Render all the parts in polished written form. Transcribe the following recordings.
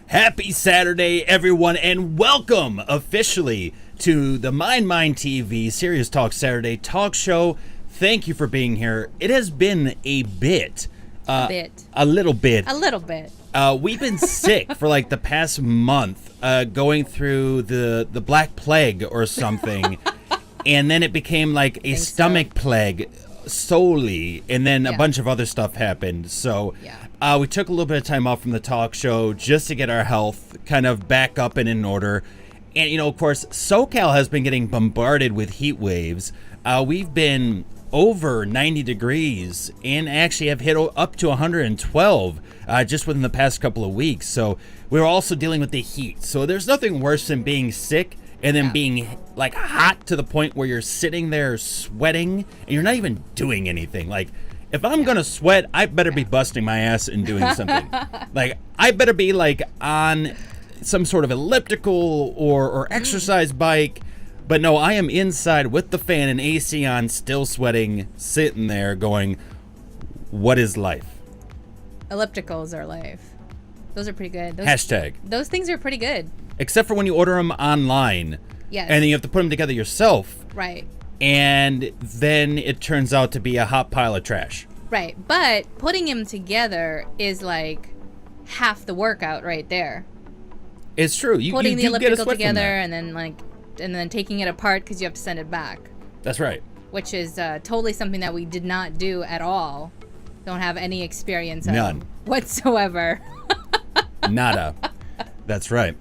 Happy Saturday, everyone, and welcome officially to the MindMineTV Serious Talk Saturday talk show. Thank you for being here. It has been a bit. A little bit. We've been sick for like the past month, going through the Black Plague or something, and then it became like a stomach plague solely, and then a bunch of other stuff happened. So we took a little bit of time off from the talk show just to get our health kind of back up and in order. And, you know, of course, SoCal has been getting bombarded with heat waves. We've been over 90 degrees and actually have hit up to 112 just within the past couple of weeks. So we're also dealing with the heat. So there's nothing worse than being sick and then being like hot to the point where you're sitting there sweating and you're not even doing anything. Like, if I'm gonna sweat, I better be busting my ass and doing something. Like, I better be like on some sort of elliptical or exercise bike. But no, I am inside with the fan and AC on, still sweating, sitting there going, what is life? Ellipticals are life. Those are pretty good. Hashtag. Those things are pretty good. Except for when you order them online. Yes. And then you have to put them together yourself. Right. And then it turns out to be a hot pile of trash. Right. But putting them together is like half the workout right there. It's true. Putting the get a elliptical sweat from together that. and then taking it apart because you have to send it back. That's right. Which is totally something that we did not do at all. Don't have any experience None. whatsoever. Nada. That's right.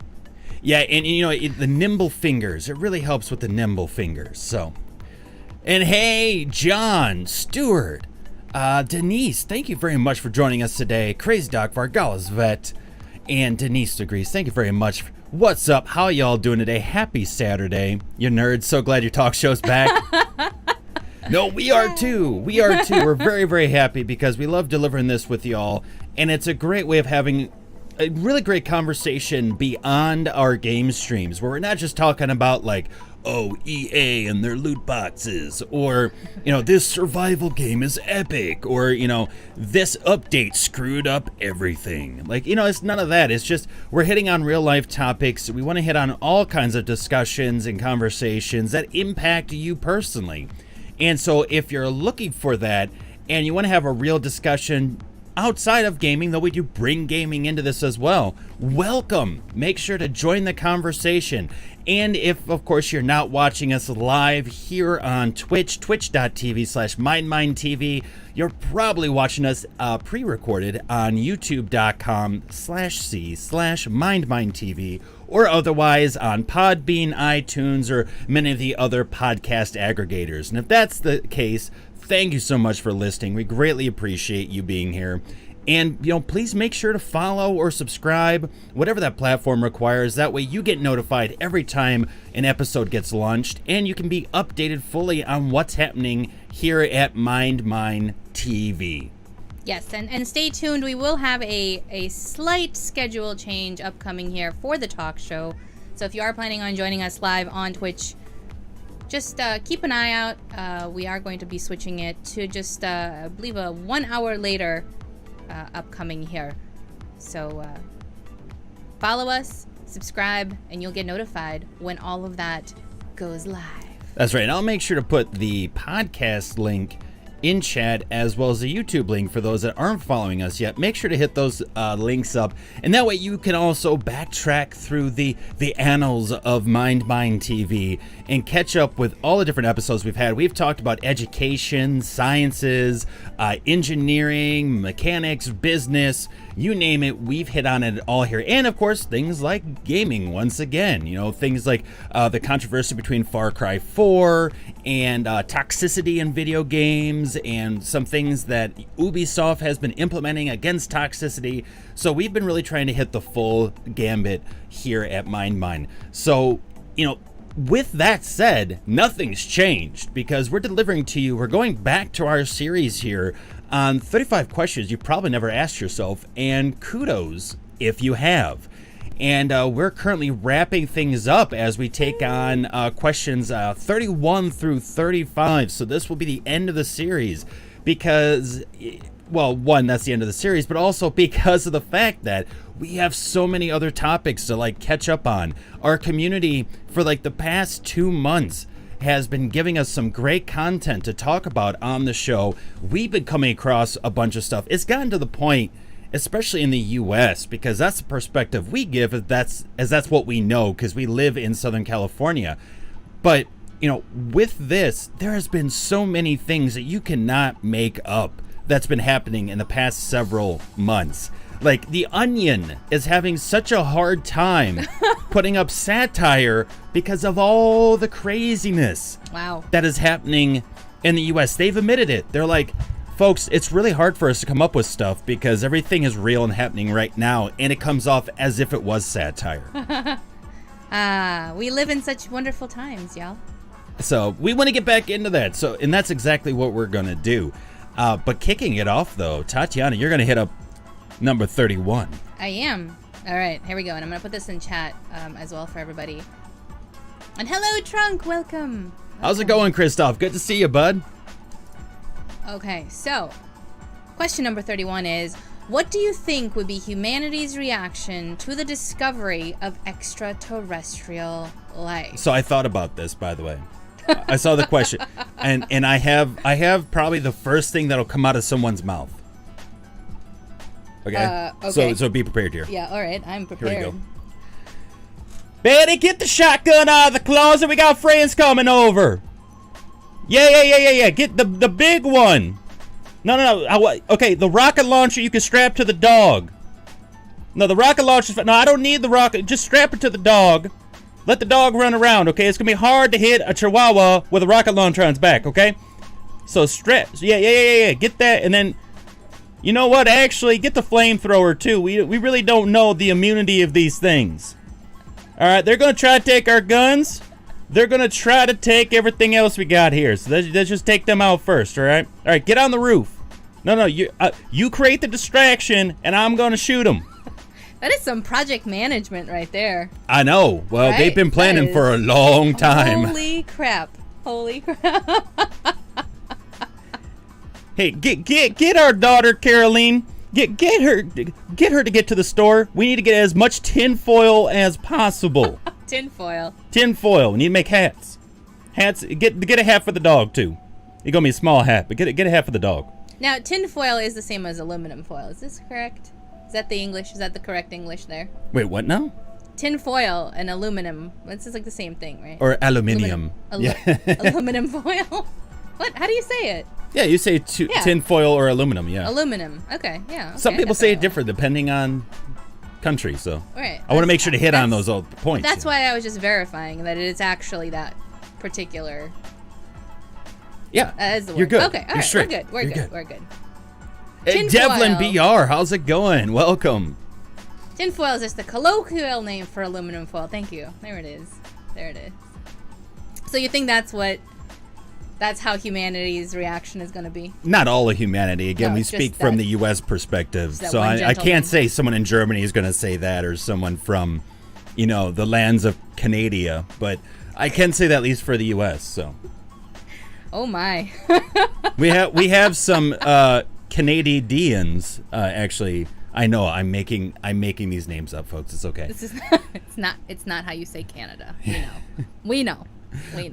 Yeah, and you know, the nimble fingers. It really helps with the nimble fingers. So, and hey, John, Stewart, Denise, thank you very much for joining us today. Crazy Doc, Vargalas Vet, and Denise DeGrease, thank you very much. What's up? How y'all doing today? Happy Saturday, you nerds. So glad your talk show's back. No, we are too. We are too. We're very, very happy because we love delivering this with y'all, and it's a great way of having a really great conversation beyond our game streams, where we're not just talking about like, oh, EA and their loot boxes, or, you know, this survival game is epic, or, you know, this update screwed up everything. Like, you know, it's none of that. It's just we're hitting on real life topics. We want to hit on all kinds of discussions and conversations that impact you personally. And so if you're looking for that and you want to have a real discussion outside of gaming, though we do bring gaming into this as well, welcome. Make sure to join the conversation. And if, of course, you're not watching us live here on Twitch, twitch.tv/MindMineTV, you're probably watching us pre-recorded on youtube.com/c/MindMineTV, or otherwise on Podbean, iTunes, or many of the other podcast aggregators. And if that's the case, thank you so much for listening. We greatly appreciate you being here. And, you know, please make sure to follow or subscribe, whatever that platform requires. That way you get notified every time an episode gets launched, and you can be updated fully on what's happening here at MindMine TV. Yes, and stay tuned. We will have a slight schedule change upcoming here for the talk show. So if you are planning on joining us live on Twitch, just keep an eye out. We are going to be switching it to just, I believe, a 1 hour later upcoming here. So follow us, subscribe, and you'll get notified when all of that goes live. That's right. And I'll make sure to put the podcast link in chat, as well as the YouTube link for those that aren't following us yet. Make sure to hit those links up, and that way you can also backtrack through the annals of MindMine TV and catch up with all the different episodes we've had. We've talked about education, sciences, engineering, mechanics, business, you name it, we've hit on it all here. And of course, things like gaming once again. You know, things like the controversy between Far Cry 4 and toxicity in video games, and some things that Ubisoft has been implementing against toxicity. So we've been really trying to hit the full gambit here at MindMine. So, you know, with that said, nothing's changed because we're delivering to you. We're going back to our series here on 35 questions you probably never asked yourself, and kudos if you have. And we're currently wrapping things up as we take on questions 31 through 35. So this will be the end of the series because well, one, that's the end of the series, but also because of the fact that we have so many other topics to like catch up on. Our community for like the past 2 months has been giving us some great content to talk about on the show. We've been coming across a bunch of stuff. It's gotten to the point, especially in the US, because that's the perspective we give, as that's what we know, because we live in Southern California. But, you know, with this, there has been so many things that you cannot make up that's been happening in the past several months. Like, The Onion is having such a hard time putting up satire because of all the craziness that is happening in the US. They've admitted it. They're like, folks, it's really hard for us to come up with stuff because everything is real and happening right now, and it comes off as if it was satire. We live in such wonderful times, y'all. So we want to get back into that. So, and that's exactly what we're going to do. But kicking it off, though, Tatiana, you're going to hit up number 31. I am. All right, here we go. And I'm going to put this in chat as well for everybody. And hello, Trunk. Welcome. How's it going, Christoph? Good to see you, bud. Okay, so question number 31 is, what do you think would be humanity's reaction to the discovery of extraterrestrial life? So I thought about this, by the way. I saw the question, and I have probably the first thing that'll come out of someone's mouth. Okay. So be prepared here. Yeah. All right. I'm prepared. Here we go. Betty, get the shotgun out of the closet. We got friends coming over. Yeah. Get the big one. No. Okay, the rocket launcher you can strap to the dog. No, the rocket launcher. No, I don't need the rocket. Just strap it to the dog. Let the dog run around, okay? It's going to be hard to hit a chihuahua with a rocket launcher on its back, okay? So strap. Yeah. Get that, and then, you know what? Actually, get the flamethrower, too. We really don't know the immunity of these things. All right, they're going to try to take our guns. They're going to try to take everything else we got here. So let's just take them out first, all right? All right, get on the roof. No, you create the distraction, and I'm going to shoot them. That is some project management right there. I know. Well, right? They've been planning for a long time. Holy crap. Hey, get our daughter, Caroline. Get her to get to the store. We need to get as much tinfoil as possible. Tinfoil. We need to make hats. Get a hat for the dog, too. It's going to be a small hat, but get a hat for the dog. Now, tinfoil is the same as aluminum foil. Is this correct? Is that the English? Is that the correct English there? Wait, what now? Tin foil and aluminum. It's just like the same thing, right? Or aluminium. Aluminum foil. What? How do you say it? Yeah, you say tin foil or aluminum, yeah. Aluminum. Okay, yeah. Okay, some people say it different depending on country, so. Right. I want to make sure to hit on those old points. That's why I was just verifying that it's actually that particular. Yeah. That is the word. You're good. Okay, all right. straight. We're good. Hey, Devlin BR, how's it going? Welcome. Tinfoil is just the colloquial name for aluminum foil. Thank you. There it is. So you think that's how humanity's reaction is going to be? Not all of humanity. Again, we speak from the U.S. perspective. So I can't say someone in Germany is going to say that, or someone from, the lands of Canada. But I can say that at least for the U.S. So. Oh my. we have some Canadians. Actually, I know I'm making these names up, folks. It's okay. This is it's not how you say Canada. We know.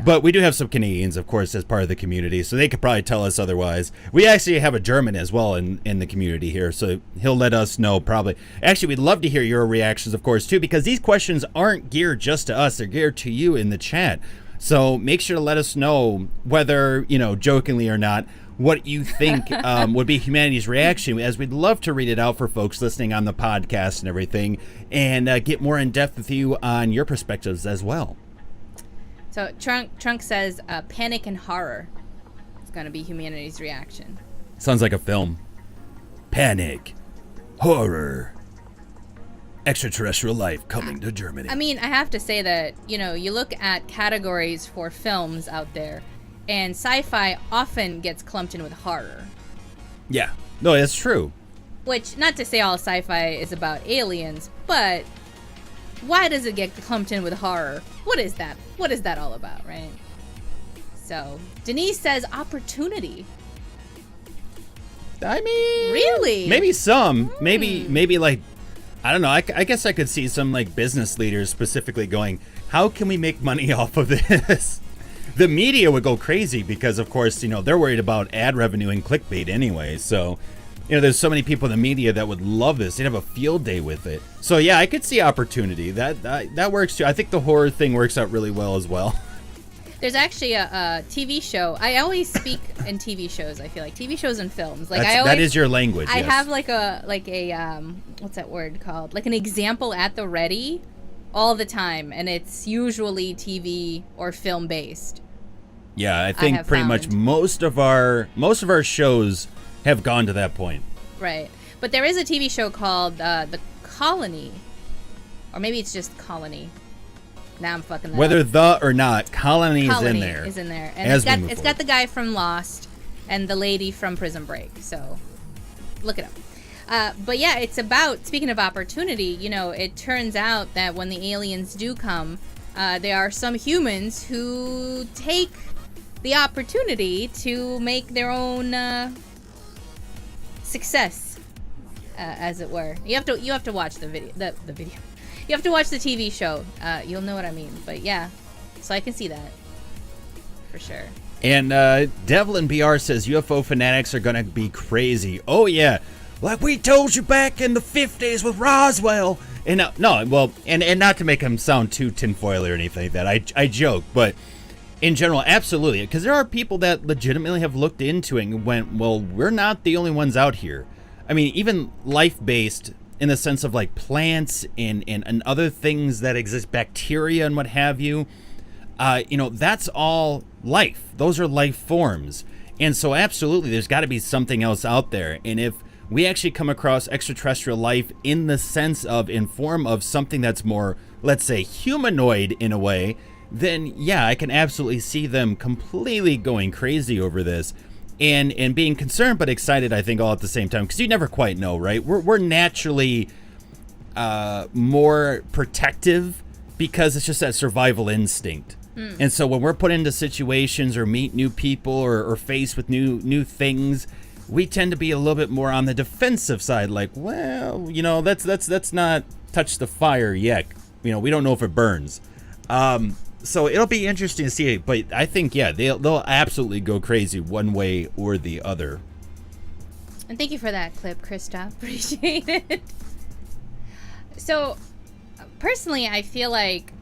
But we do have some Canadians, of course, as part of the community, so they could probably tell us otherwise. We actually have a German as well in the community here, so he'll let us know probably. Actually, we'd love to hear your reactions, of course, too, because these questions aren't geared just to us. They're geared to you in the chat. So make sure to let us know whether, jokingly or not, what you think would be humanity's reaction, as we'd love to read it out for folks listening on the podcast and everything, and get more in depth with you on your perspectives as well. So Trunk says panic and horror is going to be humanity's reaction. Sounds like a film. Panic, horror, extraterrestrial life coming to Germany. I mean, I have to say that, you look at categories for films out there, and sci-fi often gets clumped in with horror. Yeah. No, that's true. Which, not to say all sci-fi is about aliens, but why does it get clumped in with horror? What is that? What is that all about, right? So, Denise says opportunity. I mean, really, maybe some, maybe like, I don't know. I guess I could see some like business leaders specifically going, how can we make money off of this? The media would go crazy because, of course, you know, they're worried about ad revenue and clickbait anyway. So, you know, there's so many people in the media that would love this. They'd have a field day with it. So, yeah, I could see opportunity. That works too. I think the horror thing works out really well as well. There's actually a TV show. I always speak in TV shows. I feel like TV shows and films. Like that is your language. I yes. have like a what's that word called? Like an example at the ready, all the time, and it's usually TV or film based. Yeah, I think pretty much most of our shows have gone to that point. Right, but there is a TV show called The Colony, or maybe it's just Colony. Now I'm fucking that Whether up. the or not, Colony is in there. Is in there, and it's got the guy from Lost and the lady from Prison Break. So look it up. But yeah, it's about, speaking of opportunity. You know, it turns out that when the aliens do come, there are some humans who take the opportunity to make their own success, as it were. You have to watch the video. The video. You have to watch the TV show. You'll know what I mean. But yeah, so I can see that for sure. And Devlin BR says UFO fanatics are gonna be crazy. Oh yeah, like we told you back in the 50s with Roswell. And no, well, and not to make him sound too tinfoily or anything like that. I joke, but in general, absolutely, because there are people that legitimately have looked into it and went, well, we're not the only ones out here. I mean, even life-based, in the sense of like plants and other things that exist, bacteria and what have you, you know, that's all life. Those are life forms. And so absolutely, there's got to be something else out there. And if we actually come across extraterrestrial life in the sense of, in form of something that's more, let's say, humanoid in a way, then yeah, I can absolutely see them completely going crazy over this. And being concerned but excited, I think, all at the same time, because you never quite know, right? We're naturally more protective because it's just that survival instinct. And so when we're put into situations or meet new people or faced with new things, we tend to be a little bit more on the defensive side. Like, well, you know, that's not touch the fire yet. You know, we don't know if it burns. So it'll be interesting to see, but I think, yeah, they'll absolutely go crazy one way or the other. And thank you for that clip, Krista. Appreciate it. So, personally, I feel like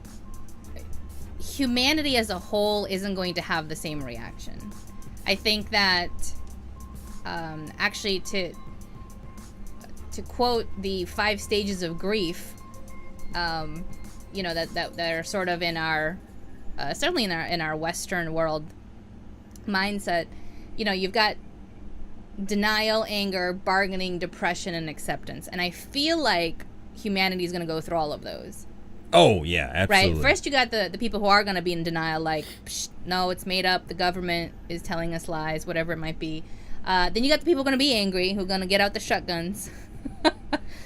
humanity as a whole isn't going to have the same reaction. I think that, actually, to quote the 5 stages of grief, you know, that are sort of in our certainly in our Western world mindset, you know, you've got denial, anger, bargaining, depression, and acceptance. And I feel like humanity is going to go through all of those. Oh, yeah, absolutely. Right? First, you got the people who are going to be in denial, like, no, it's made up. The government is telling us lies, whatever it might be. Then you got the people going to be angry, who are going to get out the shotguns.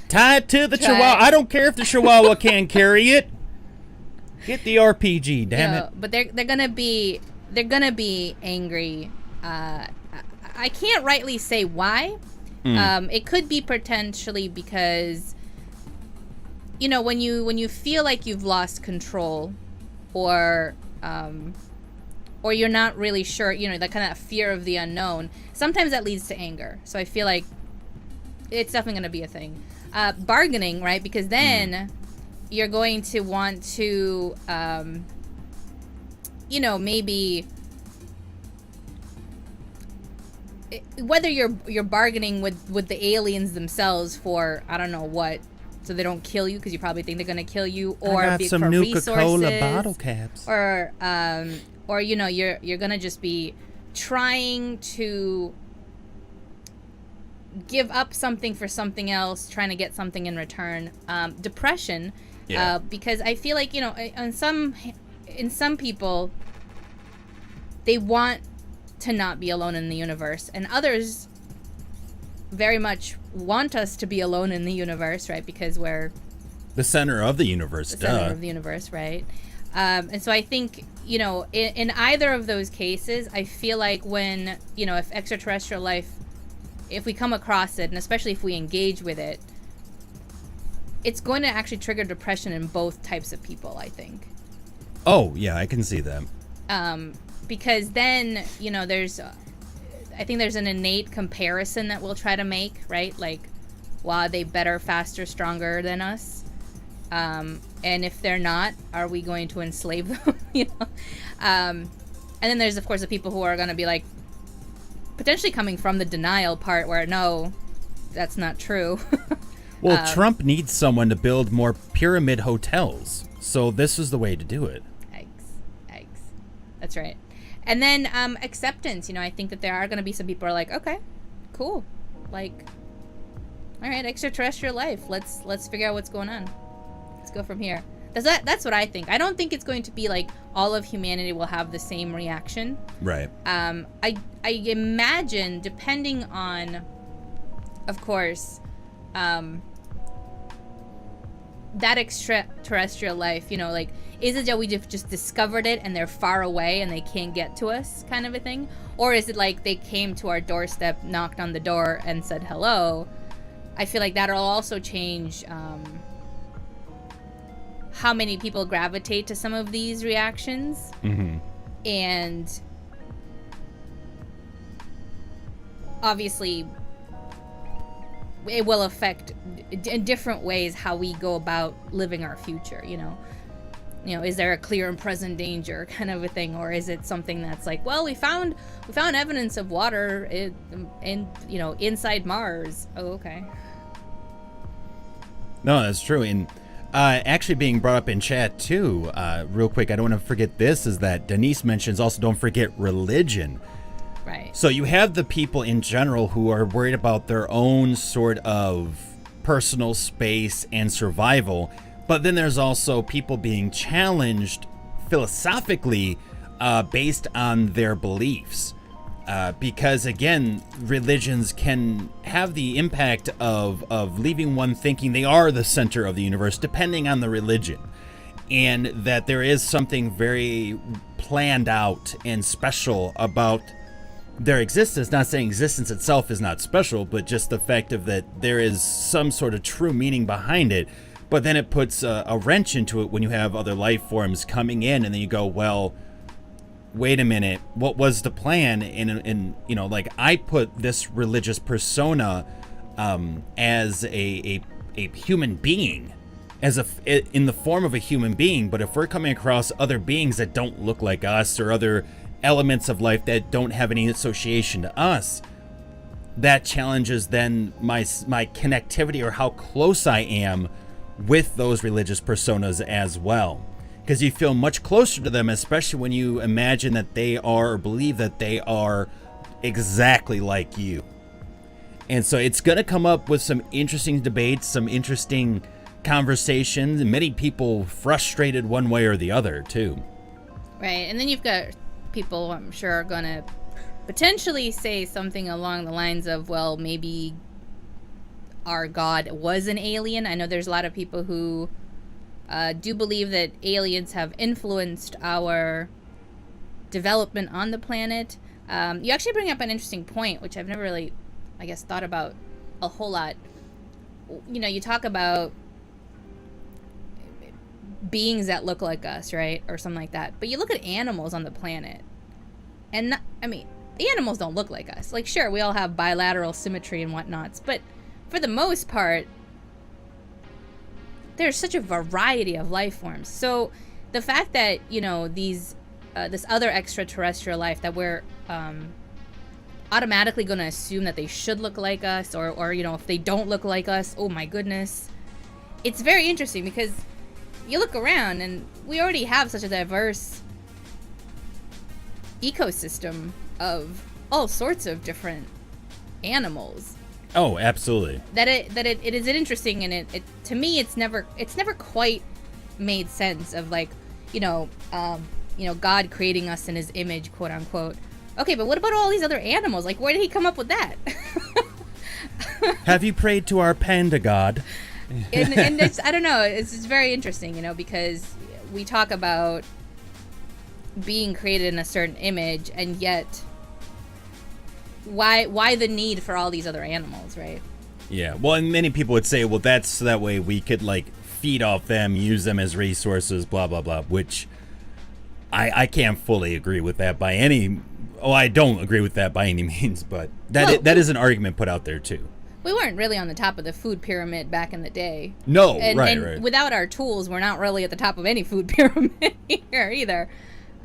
Tied to the chihuahua. I don't care if the chihuahua can carry it. Get the RPG, damn it. But they're gonna be angry. I can't rightly say why. It could be potentially because, you know, when you feel like you've lost control, or you're not really sure, you know, that kind of fear of the unknown, sometimes that leads to anger. So I feel like it's definitely gonna be a thing. Bargaining, right? Because then you're going to want to, you know, maybe whether you're bargaining with the aliens themselves for, I don't know what, so they don't kill you, because you probably think they're going to kill you, or I got some for Nuka-Cola resources, bottle caps, or you know, you're going to just be trying to give up something for something else, trying to get something in return. Depression. Yeah. Because I feel like, you know, in some people, they want to not be alone in the universe, and others very much want us to be alone in the universe, right? Because we're the center of the universe. The center of the universe, right? And so I think, you know, in either of those cases, I feel like when, you know, if extraterrestrial life if we come across it, and especially if we engage with it, it's going to actually trigger depression in both types of people, I think. Oh, yeah, I can see that. Because then, there's, I think there's an innate comparison that we'll try to make, right? Like, wow, are they better, faster, stronger than us? And if they're not, are we going to enslave them? And then there's, of course, the people who are going to be like, potentially coming from the denial part where, no, that's not true. Well, Trump needs someone to build more pyramid hotels. So this is the way to do it. Eggs. That's right. And then acceptance. I think that there are going to be some people who are like, okay, cool. Like, all right, extraterrestrial life. Let's figure out what's going on. Let's go from here. That's what I think. I don't think it's going to be like all of humanity will have the same reaction. Right. I imagine, depending on, of course, that extraterrestrial life, like, is it that we just discovered it and they're far away and they can't get to us, kind of a thing? Or is it like they came to our doorstep, knocked on the door, and said hello? I feel like that'll also change how many people gravitate to some of these reactions. Mm-hmm. And obviously it will affect in different ways how we go about living our future. Is there a clear and present danger, kind of a thing, or is it something that's like, well, we found evidence of water in inside Mars? Oh, okay. No, that's true. And actually being brought up in chat too, real quick, I don't want to forget this, is that Denise mentions also don't forget religion. Right. So you have the people in general who are worried about their own sort of personal space and survival, but then there's also people being challenged philosophically based on their beliefs. Because again, religions can have the impact of leaving one thinking they are the center of the universe, depending on the religion, and that there is something very planned out and special about their existence. Not saying existence itself is not special, but just the fact of that there is some sort of true meaning behind it. But then it puts a wrench into it when you have other life forms coming in, and then you go, well, wait a minute, what was the plan? And like, I put this religious persona as a human being, in the form of a human being. But if we're coming across other beings that don't look like us, or other elements of life that don't have any association to us, that challenges then my connectivity, or how close I am with those religious personas as well. Because you feel much closer to them, especially when you imagine that they are, or believe that they are, exactly like you. And so it's going to come up with some interesting debates, some interesting conversations, and many people frustrated one way or the other too. Right. And then you've got people, I'm sure, are going to potentially say something along the lines of, well, maybe our God was an alien. I know there's a lot of people who do believe that aliens have influenced our development on the planet. You actually bring up an interesting point, which I've never really, I guess, thought about a whole lot. You talk about beings that look like us, right? Or something like that. But you look at animals on the planet, and the animals don't look like us. Like, sure, we all have bilateral symmetry and whatnots, but for the most part, there's such a variety of life forms. So the fact that, these this other extraterrestrial life that we're automatically going to assume that they should look like us, or if they don't look like us, oh my goodness. It's very interesting, because you look around and we already have such a diverse ecosystem of all sorts of different animals. Oh, absolutely. That it is interesting, and it to me it's never quite made sense of, like, God creating us in his image, quote unquote. Okay, but what about all these other animals? Like, where did he come up with that? Have you prayed to our panda god? and it's, I don't know, it's very interesting, because we talk about being created in a certain image, and yet why the need for all these other animals, right? Yeah. Well, and many people would say, well, that's so that way we could like feed off them, use them as resources, blah blah blah. Which I can't fully agree with that by any. Oh, I don't agree with that by any means, but that is an argument put out there too. We weren't really on the top of the food pyramid back in the day. No, and right. Without our tools, we're not really at the top of any food pyramid here either.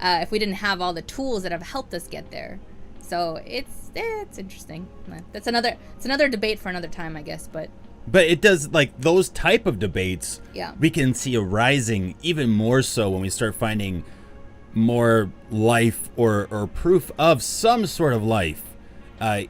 If we didn't have all the tools that have helped us get there, so it's interesting. It's another debate for another time, I guess. But it does, like, those type of debates. Yeah. We can see arising even more so when we start finding more life or proof of some sort of life.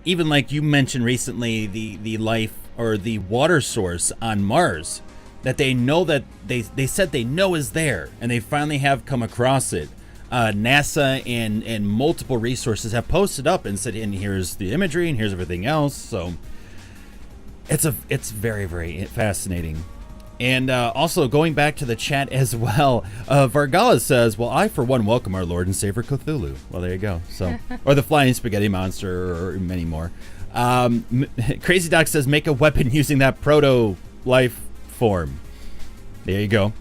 Even like you mentioned recently, the life or the water source on Mars that they know that they said they know is there, and they finally have come across it. NASA and multiple resources have posted up and said, and here's the imagery and here's everything else. So it's very, very fascinating. And also going back to the chat as well, Vargala says, well, I for one welcome our Lord and Savior Cthulhu. Well, there you go. So, or the flying spaghetti monster, or many more. Crazy Doc says, make a weapon using that proto life form. There you go.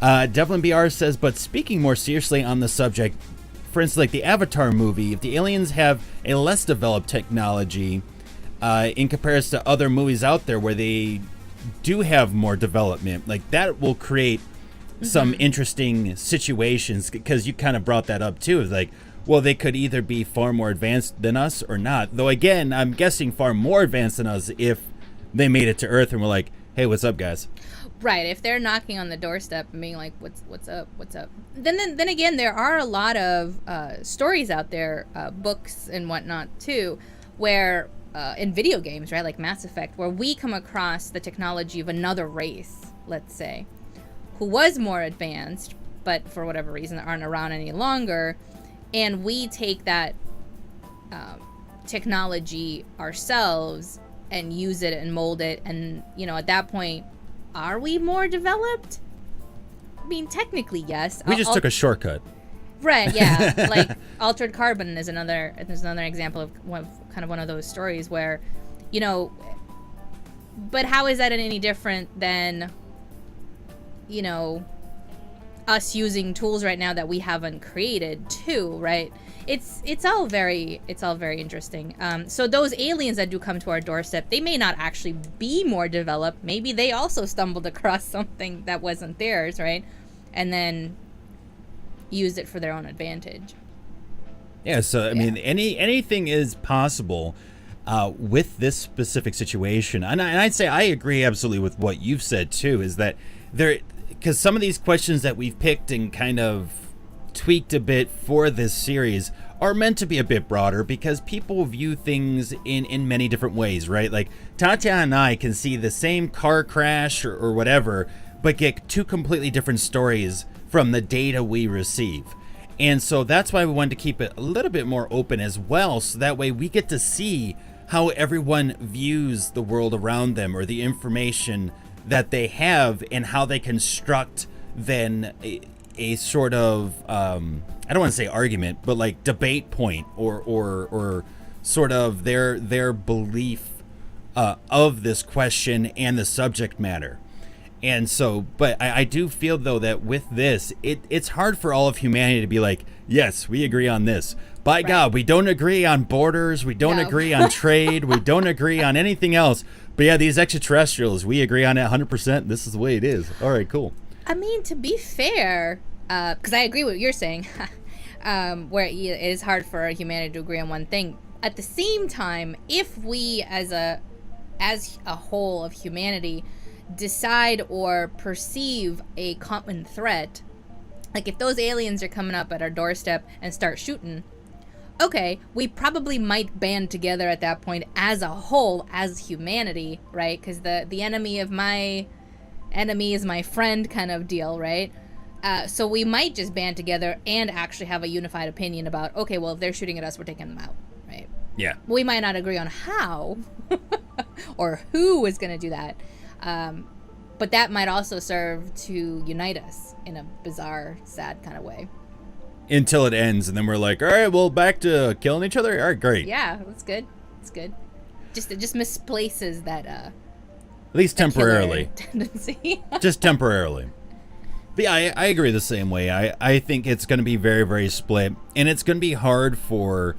Devlin BR says, but speaking more seriously on the subject, for instance, like the Avatar movie, if the aliens have a less developed technology in comparison to other movies out there where they do have more development, like that will create some interesting situations, because you kind of brought that up too. It's like, well, they could either be far more advanced than us or not. Though again, I'm guessing far more advanced than us if they made it to Earth and were like, hey, what's up, guys? Right, if they're knocking on the doorstep and being like, what's up? Then again, there are a lot of stories out there, books and whatnot too, where in video games, right, like Mass Effect, where we come across the technology of another race, let's say, who was more advanced, but for whatever reason aren't around any longer, and we take that technology ourselves and use it and mold it, and at that point, are we more developed? I mean, technically, yes. We just took a shortcut. Right, yeah. Like Altered Carbon is another example of kind of one of those stories where, but how is that any different than, us using tools right now that we haven't created too, right? It's all very interesting. So those aliens that do come to our doorstep, they may not actually be more developed. Maybe they also stumbled across something that wasn't theirs, right? And then used it for their own advantage. Yeah, so I mean, anything is possible with this specific situation. And I'd say I agree absolutely with what you've said too, is that because some of these questions that we've picked and kind of tweaked a bit for this series are meant to be a bit broader, because people view things in many different ways, right? Like Tatiana and I can see the same car crash or whatever, but get two completely different stories from the data we receive. And so that's why we wanted to keep it a little bit more open as well, so that way we get to see how everyone views the world around them, or the information that they have, and how they construct then a sort of I don't want to say argument, but like debate point, or sort of their belief of this question and the subject matter. And so, but I do feel though that with this, it's hard for all of humanity to be like, yes, we agree on this. By right. God, we don't agree on borders, we don't agree on trade, we don't agree on anything else. But yeah, these extraterrestrials, we agree on it 100%. This is the way it is. All right, cool. I mean, to be fair, because I agree with what you're saying, where it is hard for humanity to agree on one thing. At the same time, if we as a whole of humanity decide or perceive a common threat, like if those aliens are coming up at our doorstep and start shooting, okay, we probably might band together at that point as a whole, as humanity, right? Because the enemy of my enemy is my friend kind of deal, right? So we might just band together and actually have a unified opinion about, okay, well, if they're shooting at us, we're taking them out, right? Yeah. We might not agree on how or who is going to do that. But that might also serve to unite us in a bizarre, sad kind of way. Until it ends, and then we're like, all right, well, back to killing each other? All right, great. Yeah, that's good. It's good. It just misplaces that at least temporarily. Tendency. Just temporarily. But yeah, I agree the same way. I think it's going to be very, very split, and it's going to be hard for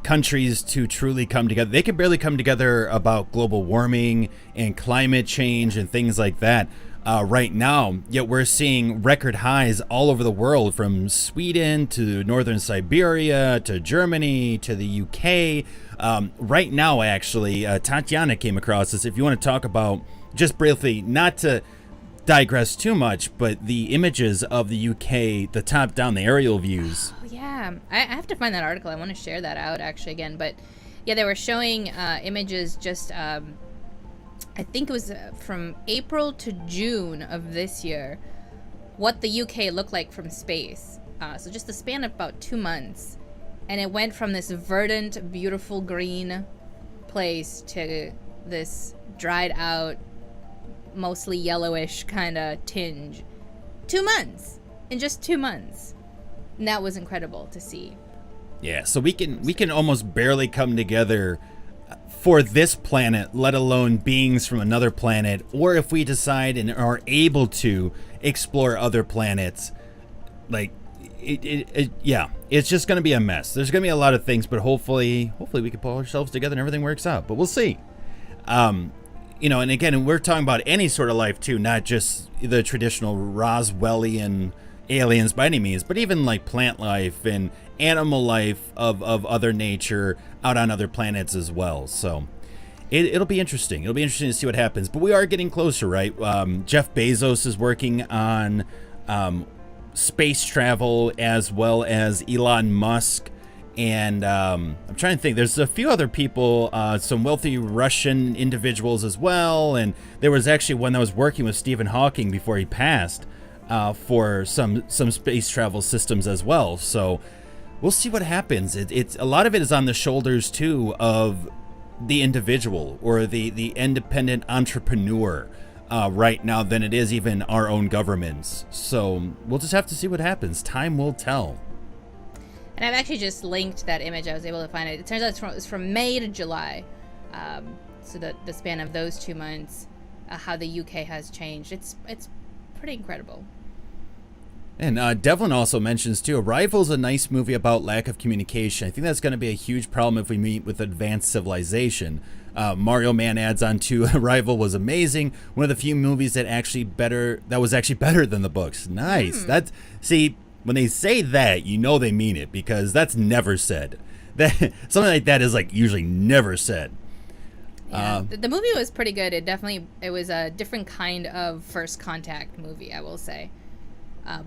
countries to truly come together. They can barely come together about global warming and climate change and things like that right now, yet we're seeing record highs all over the world, from Sweden to northern Siberia to Germany to the UK. Right now, actually, Tatiana came across this. If you want to talk about, just briefly, not to digress too much, but the images of the UK, the top down, the aerial views. Oh, yeah. I have to find that article. I want to share that out actually again. But yeah, they were showing images just, I think it was from April to June of this year, what the UK looked like from space. So just the span of about 2 months. And it went from this verdant, beautiful green place to this dried out, mostly yellowish kind of tinge. 2 months. In just 2 months. And that was incredible to see. Yeah, so we can almost barely come together for this planet, let alone beings from another planet, or if we decide and are able to explore other planets. Like, yeah, it's just going to be a mess. There's going to be a lot of things, but hopefully we can pull ourselves together and everything works out. But we'll see. You know, and again, we're talking about any sort of life too, not just the traditional Roswellian aliens by any means, but even like plant life and animal life of other nature out on other planets as well. So it'll be interesting. It'll be interesting to see what happens. But we are getting closer, right? Jeff Bezos is working on space travel, as well as Elon Musk. And I'm trying to think, there's a few other people, some wealthy Russian individuals as well. And there was actually one that was working with Stephen Hawking before he passed for some space travel systems as well. So we'll see what happens. It's a lot of it is on the shoulders too of the individual or the independent entrepreneur right now than it is even our own governments. So we'll just have to see what happens. Time will tell. And I've actually just linked that image. I was able to find it. It turns out it's from May to July. So the span of those 2 months, how the UK has changed. It's pretty incredible. And Devlin also mentions, too, Arrival's a nice movie about lack of communication. I think that's going to be a huge problem if we meet with advanced civilization. Mario Man adds on, too, Arrival was amazing. One of the few movies that was actually better than the books. Nice. See, when they say that, you know they mean it, because that's never said. Something like that is like usually never said. Yeah, the movie was pretty good. It was a different kind of first contact movie, I will say.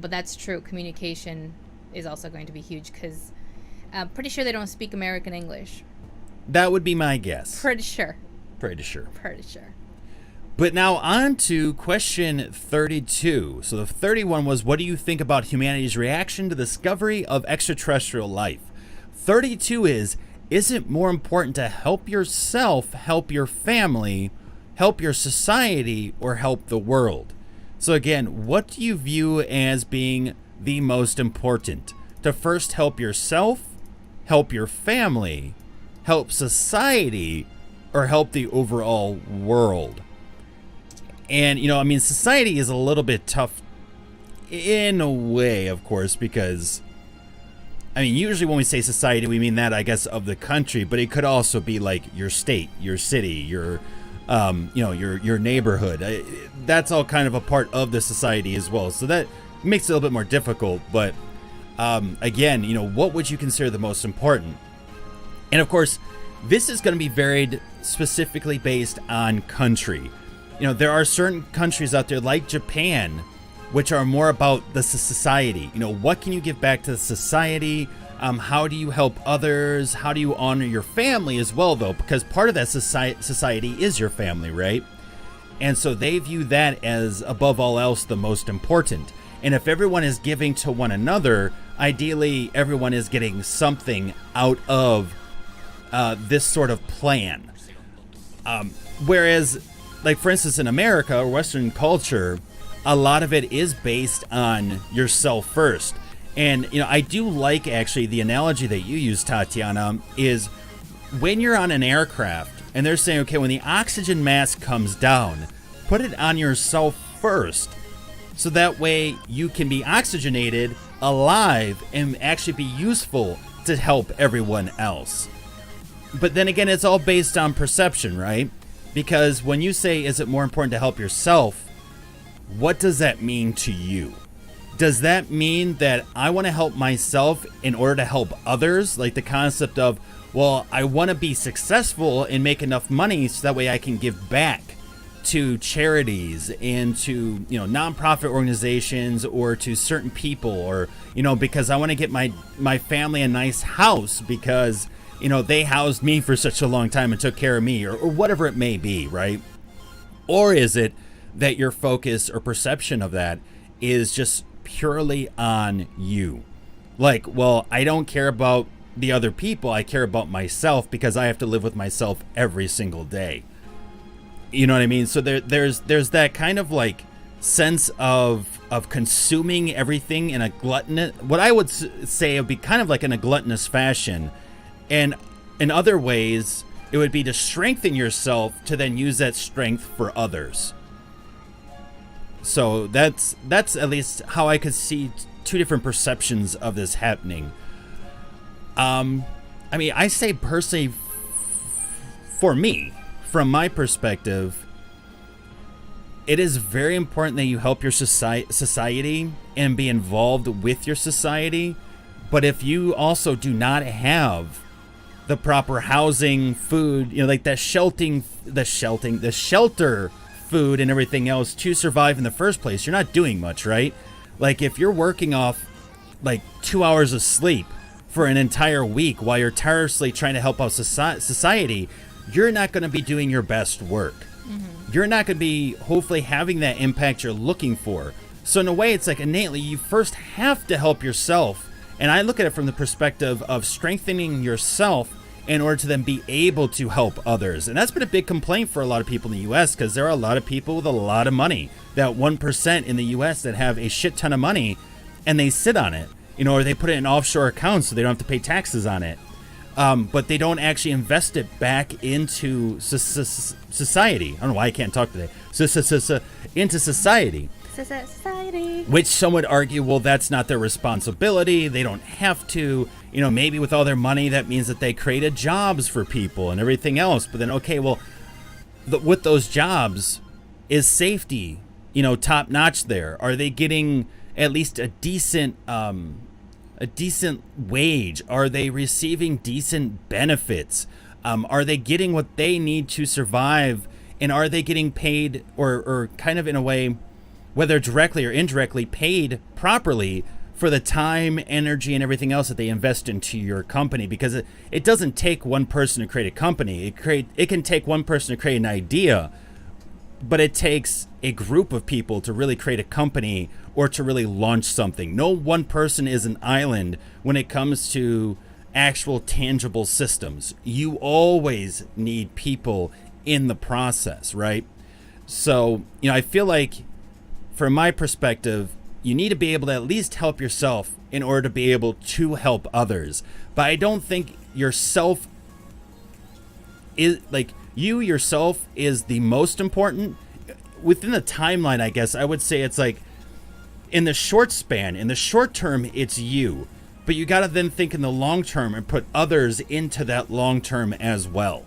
But that's true. Communication is also going to be huge, because I'm pretty sure they don't speak American English. That would be my guess. Pretty sure. But now on to question 32. So the 31 was, what do you think about humanity's reaction to the discovery of extraterrestrial life? 32 is it more important to help yourself, help your family, help your society, or help the world? So again, what do you view as being the most important? To first help yourself, help your family, help society, or help the overall world? And, society is a little bit tough in a way, of course, because, usually when we say society, we mean that, I guess, of the country, but it could also be like your state, your city, your neighborhood. That's all kind of a part of the society as well. So that makes it a little bit more difficult. But again, what would you consider the most important? And of course, this is going to be varied specifically based on country. There are certain countries out there like Japan, which are more about the society. What can you give back to the society? How do you help others? How do you honor your family as well, though? Because part of that society is your family, right? And so they view that as, above all else, the most important. And if everyone is giving to one another, ideally everyone is getting something out of this sort of plan. Whereas, like, for instance, in America or Western culture, a lot of it is based on yourself first. And, I do like, actually, the analogy that you use, Tatiana, is when you're on an aircraft and they're saying, okay, when the oxygen mask comes down, put it on yourself first. So that way you can be oxygenated, alive, and actually be useful to help everyone else. But then again, it's all based on perception, right? Because when you say, is it more important to help yourself, what does that mean to you? Does that mean that I want to help myself in order to help others? Like the concept of, well, I want to be successful and make enough money so that way I can give back to charities and to, nonprofit organizations or to certain people, or, because I want to get my family a nice house because, they housed me for such a long time and took care of me, or whatever it may be, right? Or is it that your focus or perception of that is just purely on you? Like, well, I don't care about the other people, I care about myself because I have to live with myself every single day. You know what I mean? So there's that kind of like sense of consuming everything in a gluttonous, what I would say would be kind of like in a gluttonous fashion. And in other ways, it would be to strengthen yourself to then use that strength for others. So that's at least how I could see two different perceptions of this happening. I say personally, for me, from my perspective, it is very important that you help your society and be involved with your society. But if you also do not have the proper housing, food, like the shelter, food and everything else to survive in the first place, you're not doing much, right? Like if you're working off like 2 hours of sleep for an entire week while you're tirelessly trying to help out society, you're not going to be doing your best work. Mm-hmm. You're not going to be hopefully having that impact you're looking for. So in a way, it's like innately, you first have to help yourself. And I look at it from the perspective of strengthening yourself in order to then be able to help others. And that's been a big complaint for a lot of people in the U.S. because there are a lot of people with a lot of money, that 1% in the U.S. that have a shit ton of money and they sit on it, or they put it in offshore accounts so they don't have to pay taxes on it. But they don't actually invest it back into society. I don't know why I can't talk today. Into society. Society. Which some would argue, well, that's not their responsibility. They don't have to. Maybe with all their money, that means that they created jobs for people and everything else. But then, okay, well, with those jobs, is safety, top notch there? Are they getting at least a decent wage? Are they receiving decent benefits? Are they getting what they need to survive? And are they getting paid or kind of in a way, whether directly or indirectly, paid properly for the time, energy, and everything else that they invest into your company? Because it doesn't take one person to create a company. It can take one person to create an idea, but it takes a group of people to really create a company or to really launch something. No one person is an island when it comes to actual tangible systems. You always need people in the process, right? So, I feel like from my perspective, you need to be able to at least help yourself in order to be able to help others. But I don't think yourself is like you yourself is the most important. Within the timeline, I guess I would say it's like in the short span, in the short term, it's you. But you got to then think in the long term and put others into that long term as well.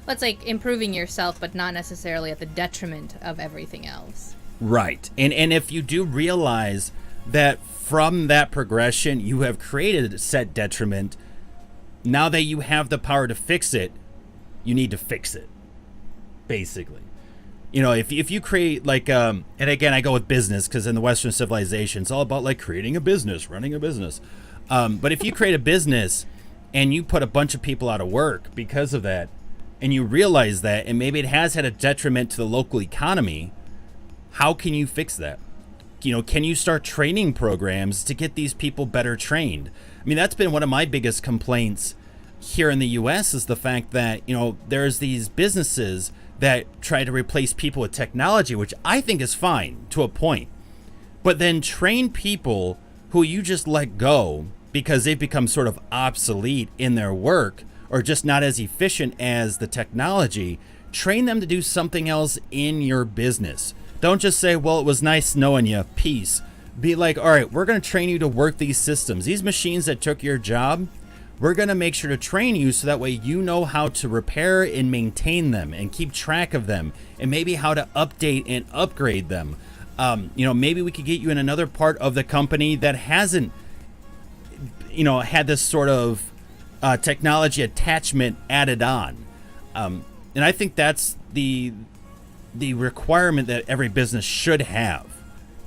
Well, it's like improving yourself, but not necessarily at the detriment of everything else. Right. And if you do realize that from that progression, you have created a set detriment, now that you have the power to fix it, you need to fix it, basically. If you create like, and again, I go with business because in the Western civilization, it's all about like creating a business, running a business. But if you create a business and you put a bunch of people out of work because of that, and you realize that, and maybe it has had a detriment to the local economy, how can you fix that? Can you start training programs to get these people better trained? I mean, that's been one of my biggest complaints here in the U.S. is the fact that, there's these businesses that try to replace people with technology, which I think is fine to a point. But then train people who you just let go because they've become sort of obsolete in their work, or just not as efficient as the technology, train them to do something else in your business. Don't just say, well, it was nice knowing you, peace. Be like, all right, we're going to train you to work these systems. These machines that took your job, we're going to make sure to train you so that way you know how to repair and maintain them and keep track of them, and maybe how to update and upgrade them. Maybe we could get you in another part of the company that hasn't, had this sort of technology attachment added on. And I think that's the requirement that every business should have.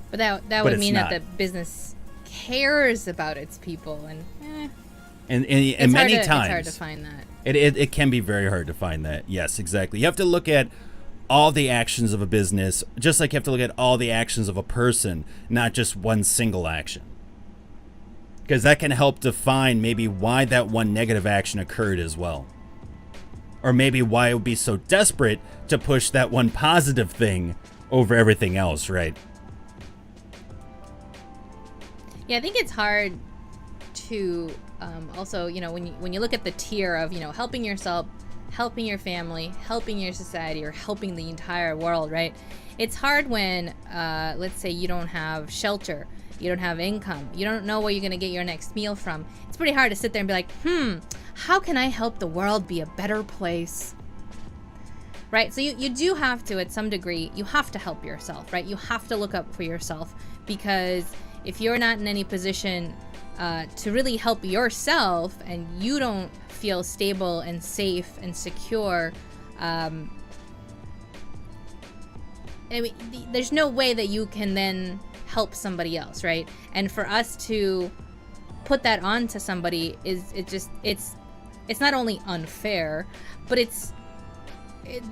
But that would mean that the business cares about its people, and many times it's hard to find that. It can be very hard to find that. Yes, exactly. You have to look at all the actions of a business, just like you have to look at all the actions of a person, not just one single action. Because that can help define maybe why that one negative action occurred as well. Or maybe why it would be so desperate to push that one positive thing over everything else, right? Yeah, I think it's hard to also, when you look at the tier of, helping yourself, helping your family, helping your society, or helping the entire world, right? It's hard when, let's say, you don't have shelter, you don't have income, you don't know where you're going to get your next meal from. It's pretty hard to sit there and be like, how can I help the world be a better place? Right? So you do have to, at some degree, you have to help yourself, right? You have to look up for yourself, because if you're not in any position to really help yourself and you don't feel stable and safe and secure, there's no way that you can then help somebody else, right? And for us to put that onto somebody it's not only unfair, but it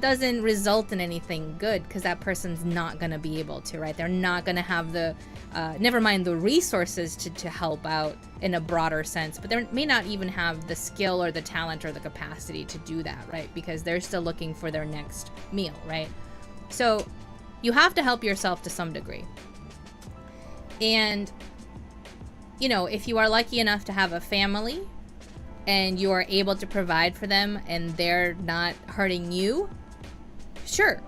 doesn't result in anything good, because that person's not going to be able to, right? They're not going to have the never mind the resources to help out in a broader sense, but they may not even have the skill or the talent or the capacity to do that, right? Because they're still looking for their next meal, right? So you have to help yourself to some degree. And if you are lucky enough to have a family and you are able to provide for them and they're not hurting you, sure,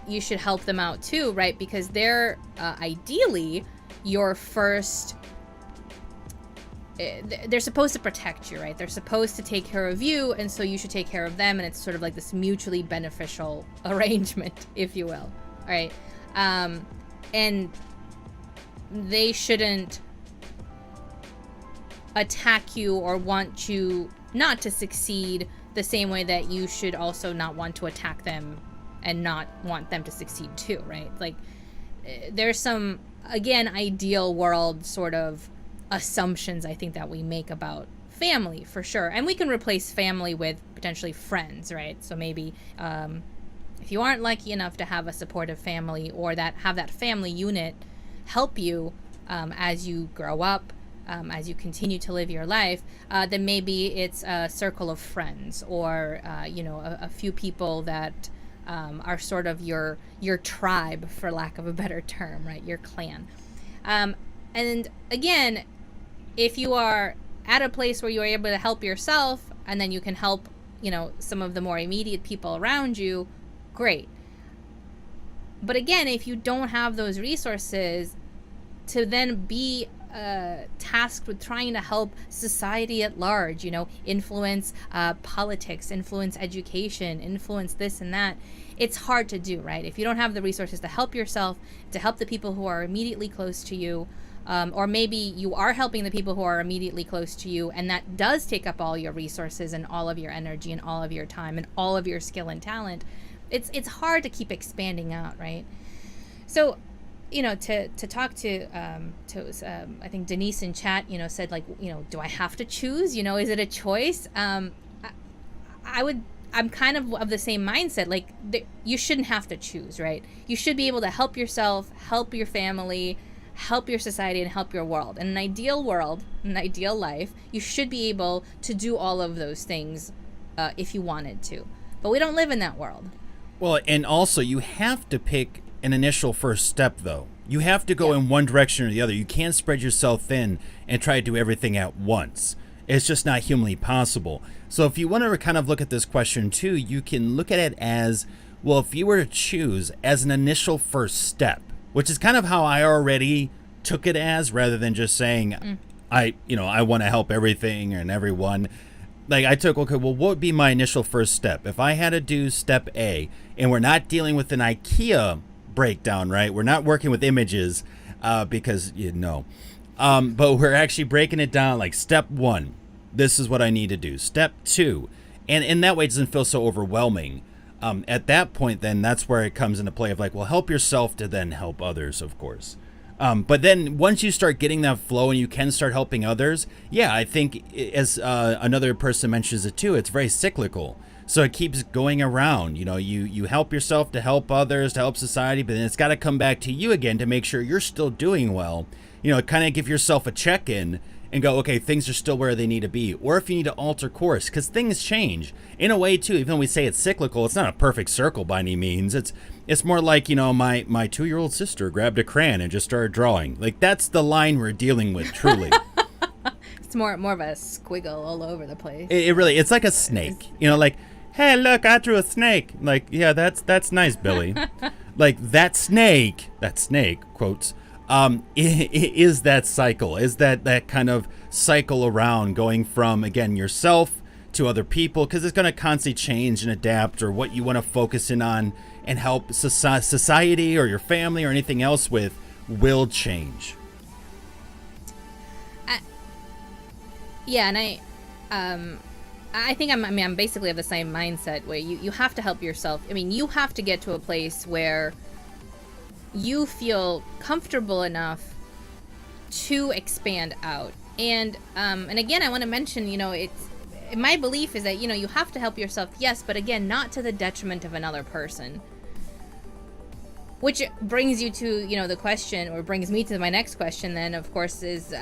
you should help them out too, right? Because they're ideally your first, they're supposed to protect you, right? They're supposed to take care of you, and so you should take care of them, and it's sort of like this mutually beneficial arrangement, if you will, all right? And they shouldn't attack you or want you not to succeed the same way that you should also not want to attack them and not want them to succeed too, right? Like, there's some, again, ideal world sort of assumptions I think that we make about family, for sure. And we can replace family with potentially friends, right? So maybe if you aren't lucky enough to have a supportive family, or have that family unit help you as you grow up, as you continue to live your life, then maybe it's a circle of friends, or a few people that are sort of your tribe, for lack of a better term, right? Your clan. And again, if you are at a place where you are able to help yourself, and then you can help some of the more immediate people around you, great. But again, if you don't have those resources to then be tasked with trying to help society at large, influence politics, influence education, influence this and that, it's hard to do, right? If you don't have the resources to help yourself, to help the people who are immediately close to you, or maybe you are helping the people who are immediately close to you, and that does take up all your resources and all of your energy and all of your time and all of your skill and talent, it's hard to keep expanding out, right? So to talk to I think Denise in chat, said, like, do I have to choose? Is it a choice? I'm kind of the same mindset. Like, you shouldn't have to choose, right? You should be able to help yourself, help your family, help your society, and help your world. In an ideal world, an ideal life, you should be able to do all of those things if you wanted to. But we don't live in that world. Well, and also you have to pick an initial first step, though. You have to go in one direction or the other. You can't spread yourself thin and try to do everything at once. It's just not humanly possible. So if you want to kind of look at this question too, you can look at it as, well, if you were to choose as an initial first step, which is kind of how I already took it as, rather than just saying, I want to help everything and everyone. Like I took, okay, well, what would be my initial first step? If I had to do step A, and we're not dealing with an IKEA breakdown, right? We're not working with images because, but we're actually breaking it down like step 1, this is what I need to do. Step 2, and that way it doesn't feel so overwhelming. At that point, then that's where it comes into play of like, well, help yourself to then help others, of course. But then once you start getting that flow and you can start helping others, yeah, I think as another person mentions it too, it's very cyclical. So it keeps going around. You help yourself to help others, to help society, but then it's got to come back to you again to make sure you're still doing well. Kind of give yourself a check-in and go, okay, things are still where they need to be. Or if you need to alter course, because things change. In a way, too, even though we say it's cyclical, it's not a perfect circle by any means. It's more like, my 2-year-old sister grabbed a crayon and just started drawing. Like, that's the line we're dealing with, truly. It's more of a squiggle all over the place. It really, it's like a snake. Like, hey, look, I drew a snake. Like, yeah, that's nice, Billy. Like, that snake, quotes, is that cycle, is that kind of cycle around going from, again, yourself to other people, because it's going to constantly change and adapt, or what you want to focus in on and help society or your family or anything else with will change. Yeah, and I think I'm basically of the same mindset where you have to help yourself. I mean, you have to get to a place where you feel comfortable enough to expand out. And again, I want to mention, it's my belief is that, you have to help yourself, yes, but again, not to the detriment of another person. Which brings you to, the question, or brings me to my next question then, of course, is,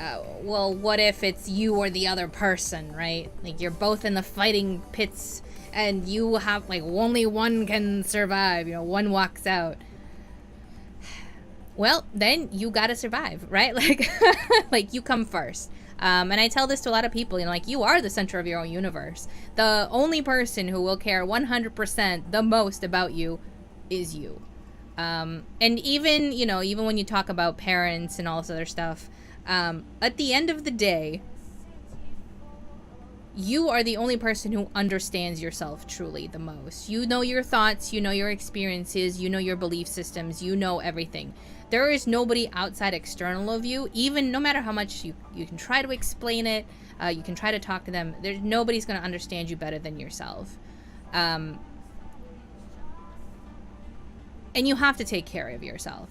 well, what if it's you or the other person, right? Like, you're both in the fighting pits, and you have, like, only one can survive, one walks out. Well, then you gotta survive, right? Like you come first. And I tell this to a lot of people, you are the center of your own universe. The only person who will care 100% the most about you is you. And even, even when you talk about parents and all this other stuff, at the end of the day, you are the only person who understands yourself truly the most. You know your thoughts, you know your experiences, you know your belief systems, you know everything. There is nobody outside external of you, even no matter how much you can try to explain it, you can try to talk to them, nobody's going to understand you better than yourself. And you have to take care of yourself.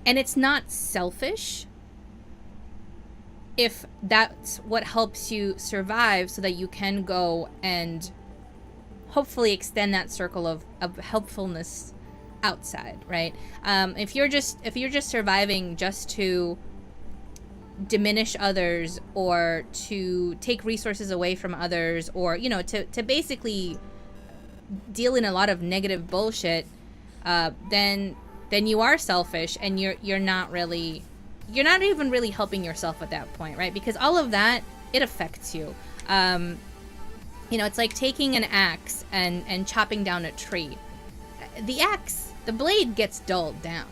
And it's not selfish if that's what helps you survive, so that you can go and hopefully extend that circle of helpfulness outside, right? If you're just surviving just to diminish others, or to take resources away from others, or to basically deal in a lot of negative bullshit, then you are selfish, and you're not even really helping yourself at that point, right? Because all of that, it affects you. It's like taking an axe and chopping down a tree. The blade gets dulled down.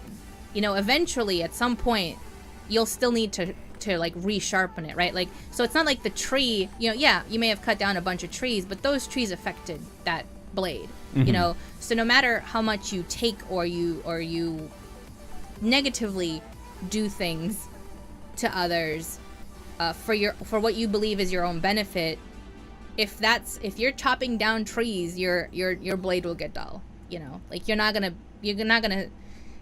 Eventually, at some point, you'll still need to like resharpen it, right? Like, so it's not like the tree, you may have cut down a bunch of trees, but those trees affected that blade, So no matter how much you take or you negatively do things to others for what you believe is your own benefit, if you're chopping down trees, your blade will get dull. Like you're not gonna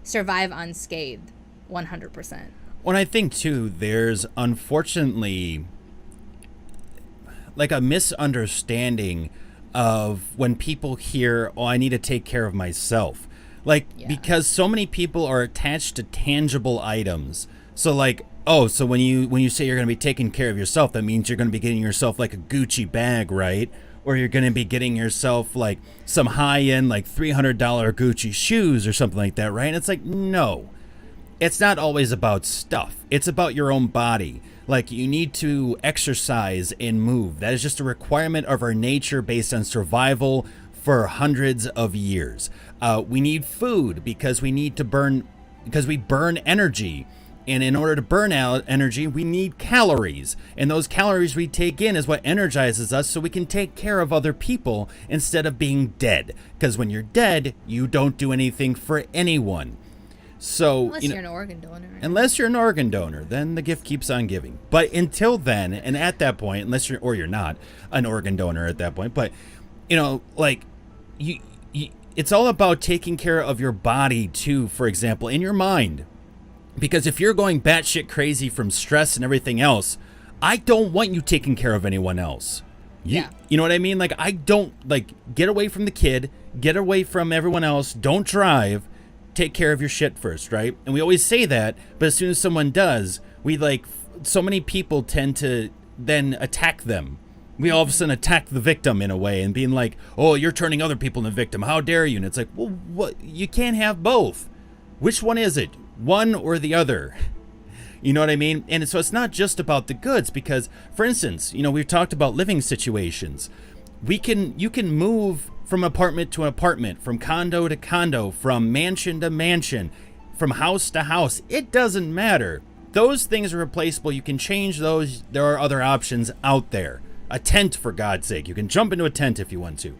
survive unscathed 100%. Well, I think too, there's unfortunately like a misunderstanding of when people hear, oh, I need to take care of myself. Like, because so many people are attached to tangible items. So like, oh, so when you say you're going to be taking care of yourself, that means you're going to be getting yourself like a Gucci bag, right? Or you're going to be getting yourself like some high-end, like $300 Gucci shoes or something like that, right? And it's like, no. it's not always about stuff. It's about your own body. Like, you need to exercise and move. That is just a requirement of our nature based on survival for hundreds of years. We need food because we need to burn, because we burn energy. And in order to burn out energy, we need calories. And those calories we take in is what energizes us so we can take care of other people instead of being dead. Because when you're dead, you don't do anything for anyone. So, unless you're an organ donor. Unless you're an organ donor, then the gift keeps on giving. But until then, and at that point, unless you're, or you're not an organ donor at that point, but, like, you it's all about taking care of your body too, for example, in your mind. Because if you're going batshit crazy from stress and everything else, I don't want you taking care of anyone else. You know what I mean? Like, I don't, like, get away from the kid, get away from everyone else, don't drive, take care of your shit first, right? And we always say that, but as soon as someone does, we, like, so many people tend to then attack them. We all of a sudden attack the victim in a way and being like, oh, you're turning other people into victim. How dare you? And it's like, well, what? You can't have both. Which one is it? One or the other? You know what I mean? And so it's not just about the goods because, for instance, we've talked about living situations. You can move from apartment to apartment, from condo to condo, from mansion to mansion, from house to house. It doesn't matter. Those things are replaceable. You can change those. There are other options out there. A tent, for God's sake. You can jump into a tent if you want to.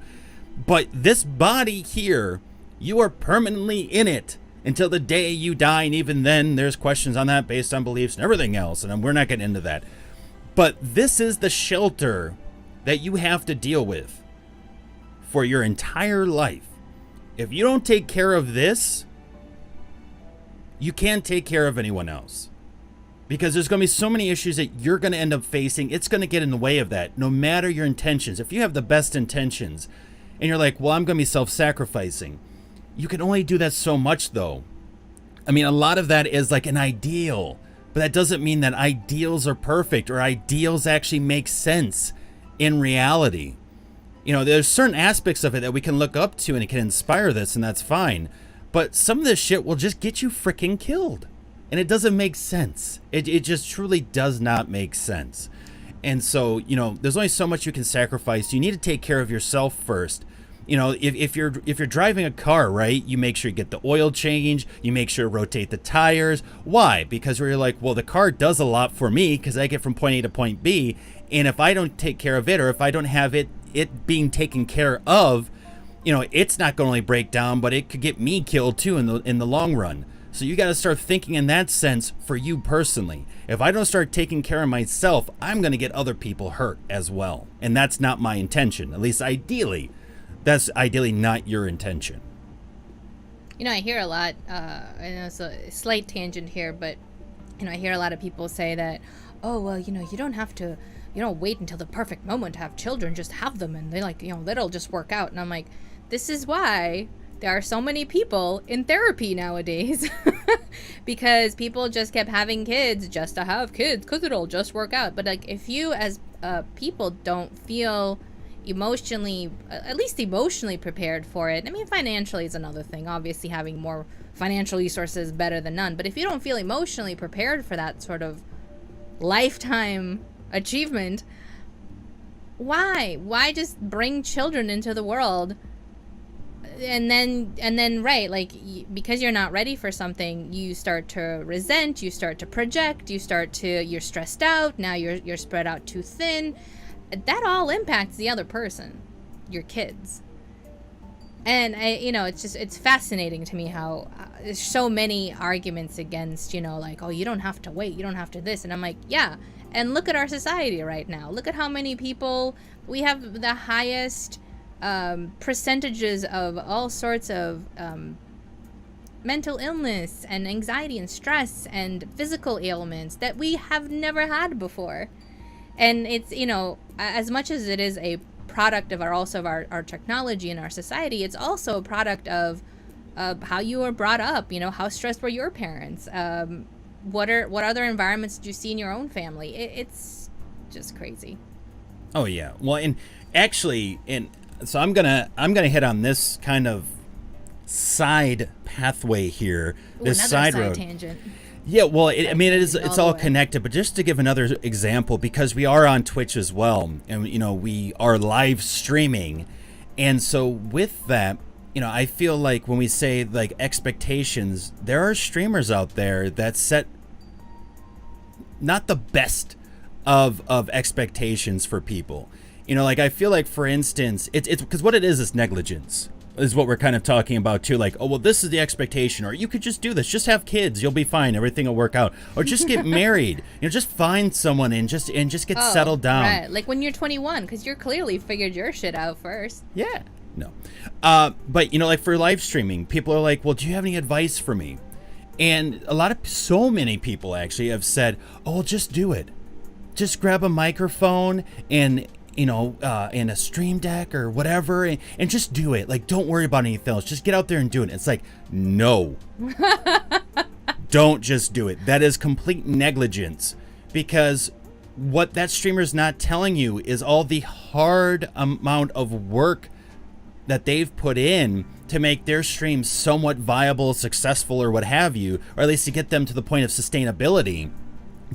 But this body here, you are permanently in it until the day you die. And even then, there's questions on that based on beliefs and everything else. And we're not getting into that. But this is the shelter that you have to deal with for your entire life. If you don't take care of this, you can't take care of anyone else. Because there's going to be so many issues that you're going to end up facing. It's going to get in the way of that, no matter your intentions. If you have the best intentions and you're like, well, I'm going to be self-sacrificing, you can only do that so much, though. I mean, a lot of that is like an ideal, but that doesn't mean that ideals are perfect or ideals actually make sense in reality. There's certain aspects of it that we can look up to and it can inspire this, and that's fine. But some of this shit will just get you freaking killed. And it doesn't make sense. It just truly does not make sense. And so, there's only so much you can sacrifice. You need to take care of yourself first. If you're driving a car, right, you make sure you get the oil change. You make sure to rotate the tires. Why? Because you're like, well, the car does a lot for me because I get from point A to point B. And if I don't take care of it, or if I don't have it being taken care of, it's not going to only break down, but it could get me killed too in the long run. So you got to start thinking in that sense for you personally. If I don't start taking care of myself, I'm going to get other people hurt as well. And that's not my intention. At least ideally, that's ideally not your intention. I hear a lot, I know it's a slight tangent here, but, I hear a lot of people say that, oh, well, you don't have to, wait until the perfect moment to have children, just have them. And they that'll just work out. And I'm like, this is why there are so many people in therapy nowadays because people just kept having kids just to have kids because it'll just work out. But like, if you as people don't feel at least emotionally prepared for it. I mean, financially is another thing. Obviously, having more financial resources is better than none. But if you don't feel emotionally prepared for that sort of lifetime achievement, why just bring children into the world? And then right, like, because you're not ready for something, you start to resent, you start to project, you're stressed out, now you're spread out too thin. That all impacts the other person, your kids. And it's fascinating to me how there's so many arguments against, like, oh, you don't have to wait, you don't have to this. And I'm like, yeah. And look at our society right now. Look at how many people, we have the highest percentages of all sorts of mental illness and anxiety and stress and physical ailments that we have never had before. And it's, as much as it is a product of our technology and our society, it's also a product of how you were brought up. How stressed were your parents? What other environments did you see in your own family? It's just crazy. Oh yeah. Well, and actually, so I'm gonna hit on this kind of side pathway here, Ooh, this another side side road. tangent. Yeah, well, it's all all the way. connected. But just to give another example, because we are on Twitch as well, and we are live streaming, and so with that, I feel like when we say like expectations, there are streamers out there that set not the best of expectations for people. Like I feel like, for instance, it's because what it is negligence. Is what we're kind of talking about too. Like, oh well, this is the expectation, or you could just do this, just have kids, you'll be fine, everything will work out, or just get married. Just find someone and just get settled down. Right, like when you're 21, because you're clearly figured your shit out first. Yeah, no, but like for live streaming, people are like, well, do you have any advice for me? And so many people actually have said, oh, well, just do it. Just grab a microphone and in a stream deck or whatever, and just do it. Like, don't worry about anything else. Just get out there and do it. It's like, no. Don't just do it. That is complete negligence, because what that streamer's not telling you is all the hard amount of work that they've put in to make their streams somewhat viable, successful, or what have you, or at least to get them to the point of sustainability.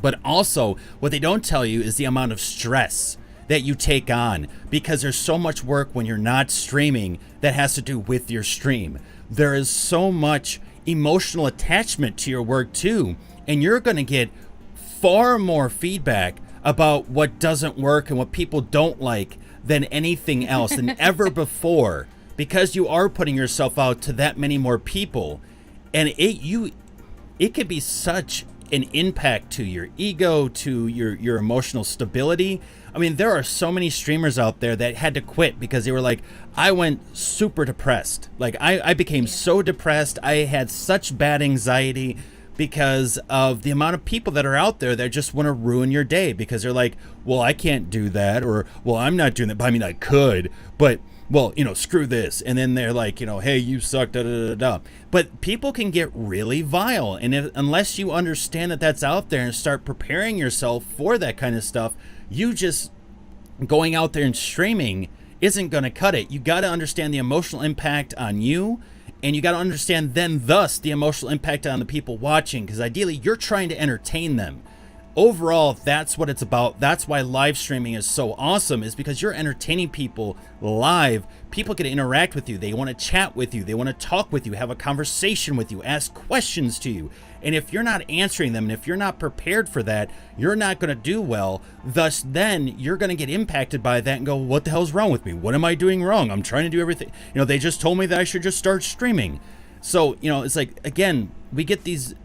But also, what they don't tell you is the amount of stress that you take on, because there's so much work when you're not streaming that has to do with your stream. There is so much emotional attachment to your work too, and you're going to get far more feedback about what doesn't work and what people don't like than anything else than ever before, because you are putting yourself out to that many more people. And it could be such an impact to your ego, to your emotional stability. I mean, there are so many streamers out there that had to quit because they were like, I went super depressed. Like I became so depressed. I had such bad anxiety because of the amount of people that are out there that just want to ruin your day, because they're like, well, I can't do that, or well, I'm not doing that, but I mean, I could, but well, screw this. And then they're like, hey, you suck, da da da da. But people can get really vile, and unless you understand that that's out there and start preparing yourself for that kind of stuff, you just going out there and streaming isn't going to cut it. You got to understand the emotional impact on you, and you got to understand then thus the emotional impact on the people watching, because ideally you're trying to entertain them. Overall, that's what it's about. That's why live streaming is so awesome, is because you're entertaining people live. People can interact with you. They want to chat with you. They want to talk with you, have a conversation with you, ask questions to you. And if you're not answering them, and if you're not prepared for that, you're not going to do well. Thus, then you're going to get impacted by that and go, what the hell's wrong with me? What am I doing wrong? I'm trying to do everything. They just told me that I should just start streaming. So, it's like, again, we get these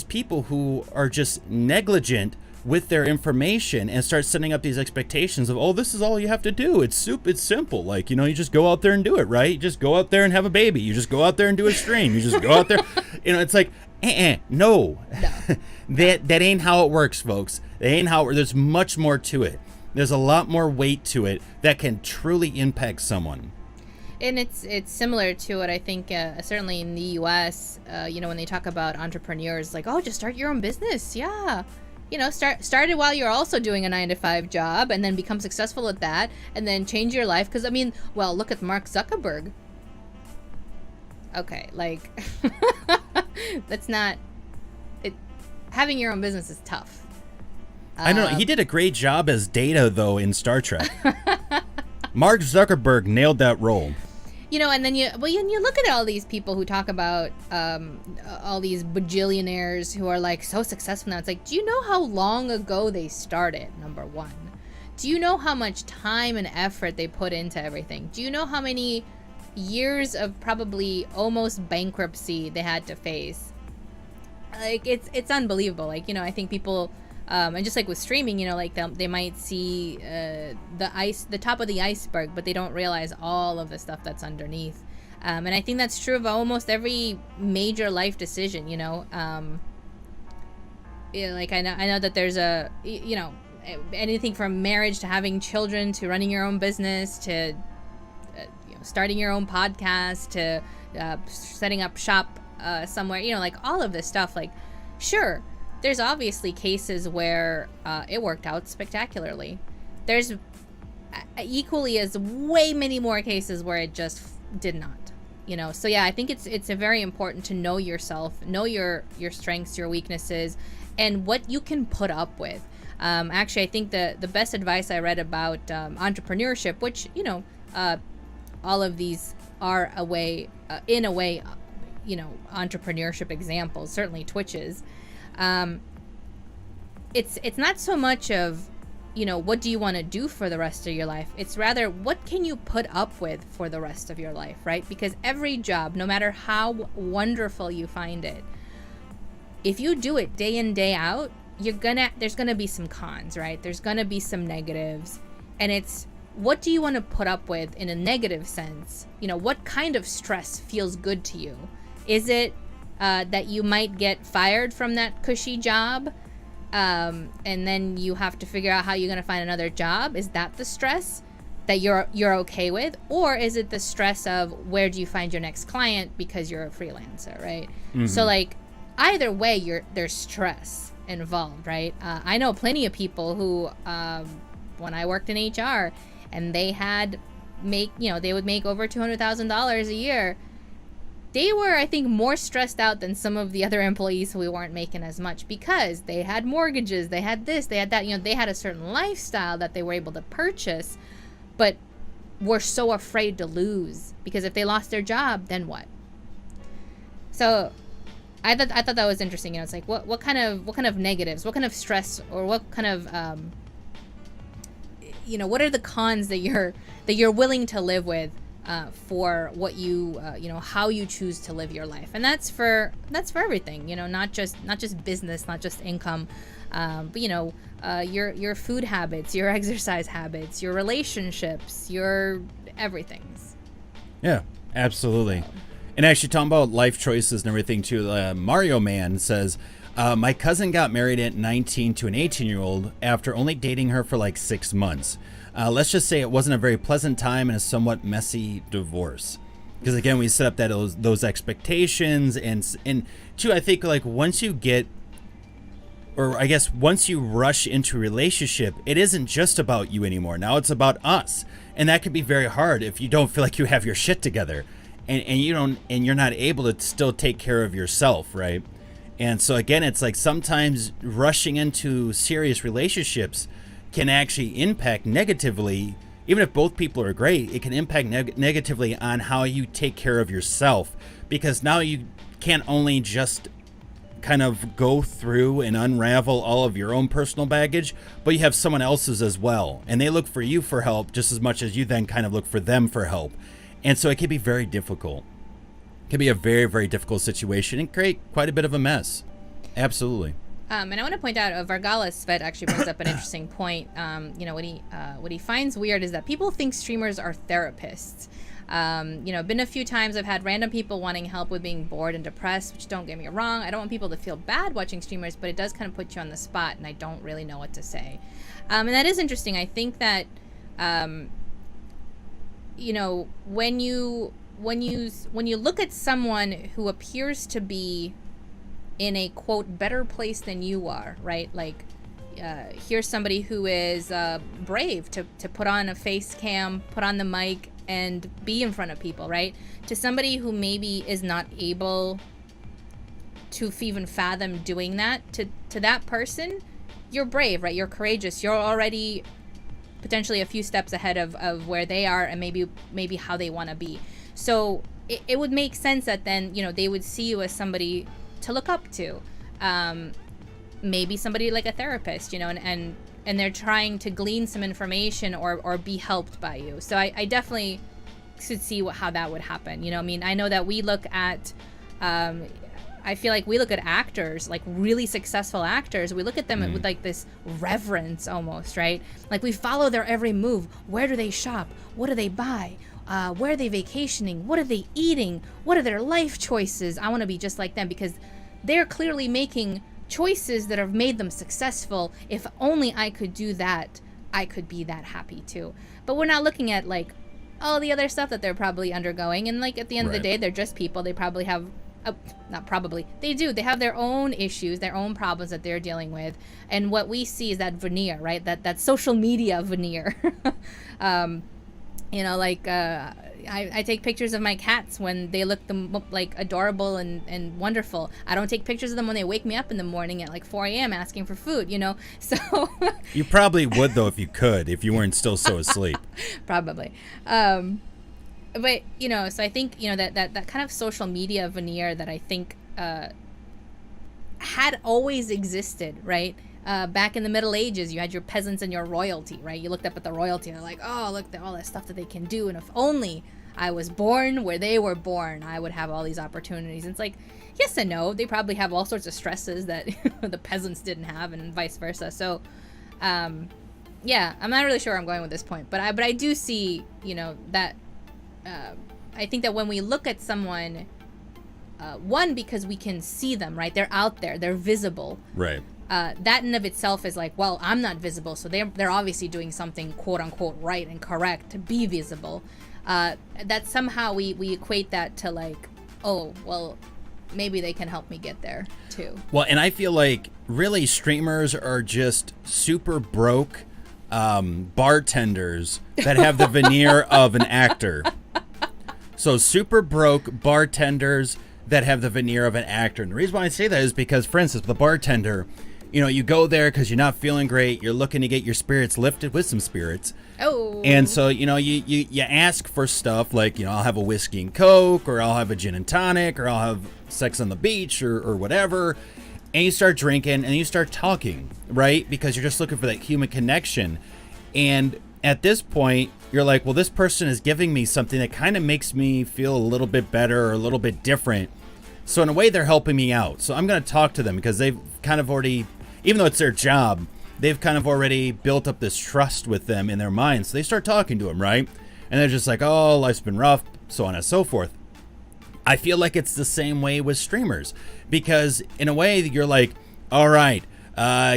people who are just negligent with their information and start setting up these expectations of, oh, this is all you have to do. It's simple. Like, you just go out there and do it, right? You just go out there and have a baby. You just go out there and do a stream. You just go out there. It's like, no. that ain't how it works, folks. That ain't how it, there's much more to it. There's a lot more weight to it that can truly impact someone. And it's similar to what I think, certainly in the U.S., when they talk about entrepreneurs, like, oh, just start your own business. Yeah. Start it while you're also doing a 9-to-5 job, and then become successful at that, and then change your life. Because, I mean, well, look at Mark Zuckerberg. Okay, like, that's not... having your own business is tough. I don't know. He did a great job as Data, though, in Star Trek. Mark Zuckerberg nailed that role. And then you look at all these people who talk about all these bajillionaires who are like so successful now. It's like, do you know how long ago they started? Number one, do you know how much time and effort they put into everything? Do you know how many years of probably almost bankruptcy they had to face? Like, it's unbelievable. Like, I think people. And just like with streaming, like they might see the top of the iceberg, but they don't realize all of the stuff that's underneath. And I think that's true of almost every major life decision. Like I know that there's anything from marriage to having children to running your own business to starting your own podcast to setting up shop somewhere. Like all of this stuff. Like, sure. There's obviously cases where it worked out spectacularly. There's equally as way many more cases where it just did not. So yeah, I think it's a very important to know yourself, know your strengths, your weaknesses, and what you can put up with. Actually, I think the best advice I read about entrepreneurship, which all of these are in a way entrepreneurship examples, certainly Twitch's. It's not so much of what do you want to do for the rest of your life? It's rather, what can you put up with for the rest of your life, right? Because every job, no matter how wonderful you find it, if you do it day in, day out, there's gonna be some cons, right? There's gonna be some negatives. And it's, what do you want to put up with in a negative sense? What kind of stress feels good to you? Is it that you might get fired from that cushy job? And then you have to figure out how you're going to find another job. Is that the stress that you're okay with? Or is it the stress of where do you find your next client because you're a freelancer, right? Mm-hmm. So like either way, there's stress involved, right? I know plenty of people who, when I worked in HR and they they would make over $200,000 a year. They were, I think, more stressed out than some of the other employees who weren't making as much because they had mortgages, they had this, they had that. They had a certain lifestyle that they were able to purchase, but were so afraid to lose because if they lost their job, then what? So I thought that was interesting. It's like what kind of negatives, what kind of stress, or what kind of what are the cons that you're willing to live with for what you how you choose to live your life. And that's for everything, not just business, not just income, but your food habits, your exercise habits, your relationships, your everything's. Yeah, absolutely. And actually talking about life choices and everything too, Mario Man says, my cousin got married at 19 to an 18-year-old after only dating her for like 6 months. Let's just say it wasn't a very pleasant time and a somewhat messy divorce. Because again, we set up those expectations, and two, I think like once you rush into a relationship, it isn't just about you anymore. Now it's about us, and that can be very hard if you don't feel like you have your shit together, and you're not able to still take care of yourself, right? And so again, it's like sometimes rushing into serious relationships can actually impact negatively. Even if both people are great, it can impact negatively on how you take care of yourself, because now you can't only just kind of go through and unravel all of your own personal baggage, but you have someone else's as well, and they look for you for help just as much as you then kind of look for them for help. And so it can be very difficult. It can be a very, very difficult situation and create quite a bit of a mess. Absolutely. And I want to point out, Vargala Svet actually brings up an interesting point. What he finds weird is that people think streamers are therapists. Been a few times I've had random people wanting help with being bored and depressed, which, don't get me wrong, I don't want people to feel bad watching streamers, but it does kind of put you on the spot, and I don't really know what to say. And that is interesting. I think that, when you look at someone who appears to be in a, quote, better place than you are, right? Like, here's somebody who is brave to put on a face cam, put on the mic, and be in front of people, right? To somebody who maybe is not able to even fathom doing that, to that person, you're brave, right? You're courageous. You're already potentially a few steps ahead of where they are, and maybe how they want to be. So it would make sense that then, they would see you as somebody to look up to, maybe somebody like a therapist, and they're trying to glean some information or be helped by you. So I definitely could see how that would happen. I know that we look at, I feel like we look at actors, like really successful actors. We look at them with like this reverence almost, right? Like we follow their every move. Where do they shop? What do they buy? Where are they vacationing? What are they eating? What are their life choices? I want to be just like them because they're clearly making choices that have made them successful. If only I could do that, I could be that happy too. But we're not looking at like all the other stuff that they're probably undergoing. And like at the end of the day, they're just people. They probably have, they do. They have their own issues, their own problems that they're dealing with. And what we see is that veneer, right? That social media veneer. I take pictures of my cats when they look like adorable and wonderful. I don't take pictures of them when they wake me up in the morning at like 4 a.m. asking for food, you know? So You probably would, though, if you could, if you weren't still so asleep. Probably. But, you know, so I think, you know, that kind of social media veneer that I think had always existed, right? Back in the Middle Ages, you had your peasants and your royalty, right? You looked up at the royalty and they're like, oh, look at all that stuff that they can do. And if only I was born where they were born, I would have all these opportunities. And it's like, yes and no. They probably have all sorts of stresses that the peasants didn't have and vice versa. So, yeah, I'm not really sure where I'm going with this point. But I do see, you know, that I think that when we look at someone, one, because we can see them, right? They're out there. They're visible. Right. That in of itself is like, well, I'm not visible, so they're obviously doing something quote unquote right and correct to be visible. That somehow we equate that to like, oh, well, maybe they can help me get there too. Well, and I feel like really streamers are just super broke bartenders that have the veneer of an actor. So super broke bartenders that have the veneer of an actor. And the reason why I say that is because, for instance, the bartender, you know, you go there because you're not feeling great. You're looking to get your spirits lifted with some spirits. Oh. And so, you know, you ask for stuff like, you know, I'll have a whiskey and Coke, or I'll have a gin and tonic, or I'll have sex on the beach, or whatever. And you start drinking and you start talking, right? Because you're just looking for that human connection. And at this point, you're like, well, this person is giving me something that kind of makes me feel a little bit better or a little bit different. So in a way, they're helping me out. So I'm going to talk to them because they've kind of already, even though it's their job, they've kind of already built up this trust with them in their minds. So they start talking to them, right? And they're just like, oh, life's been rough, so on and so forth. I feel like it's the same way with streamers, because in a way you're like, all right,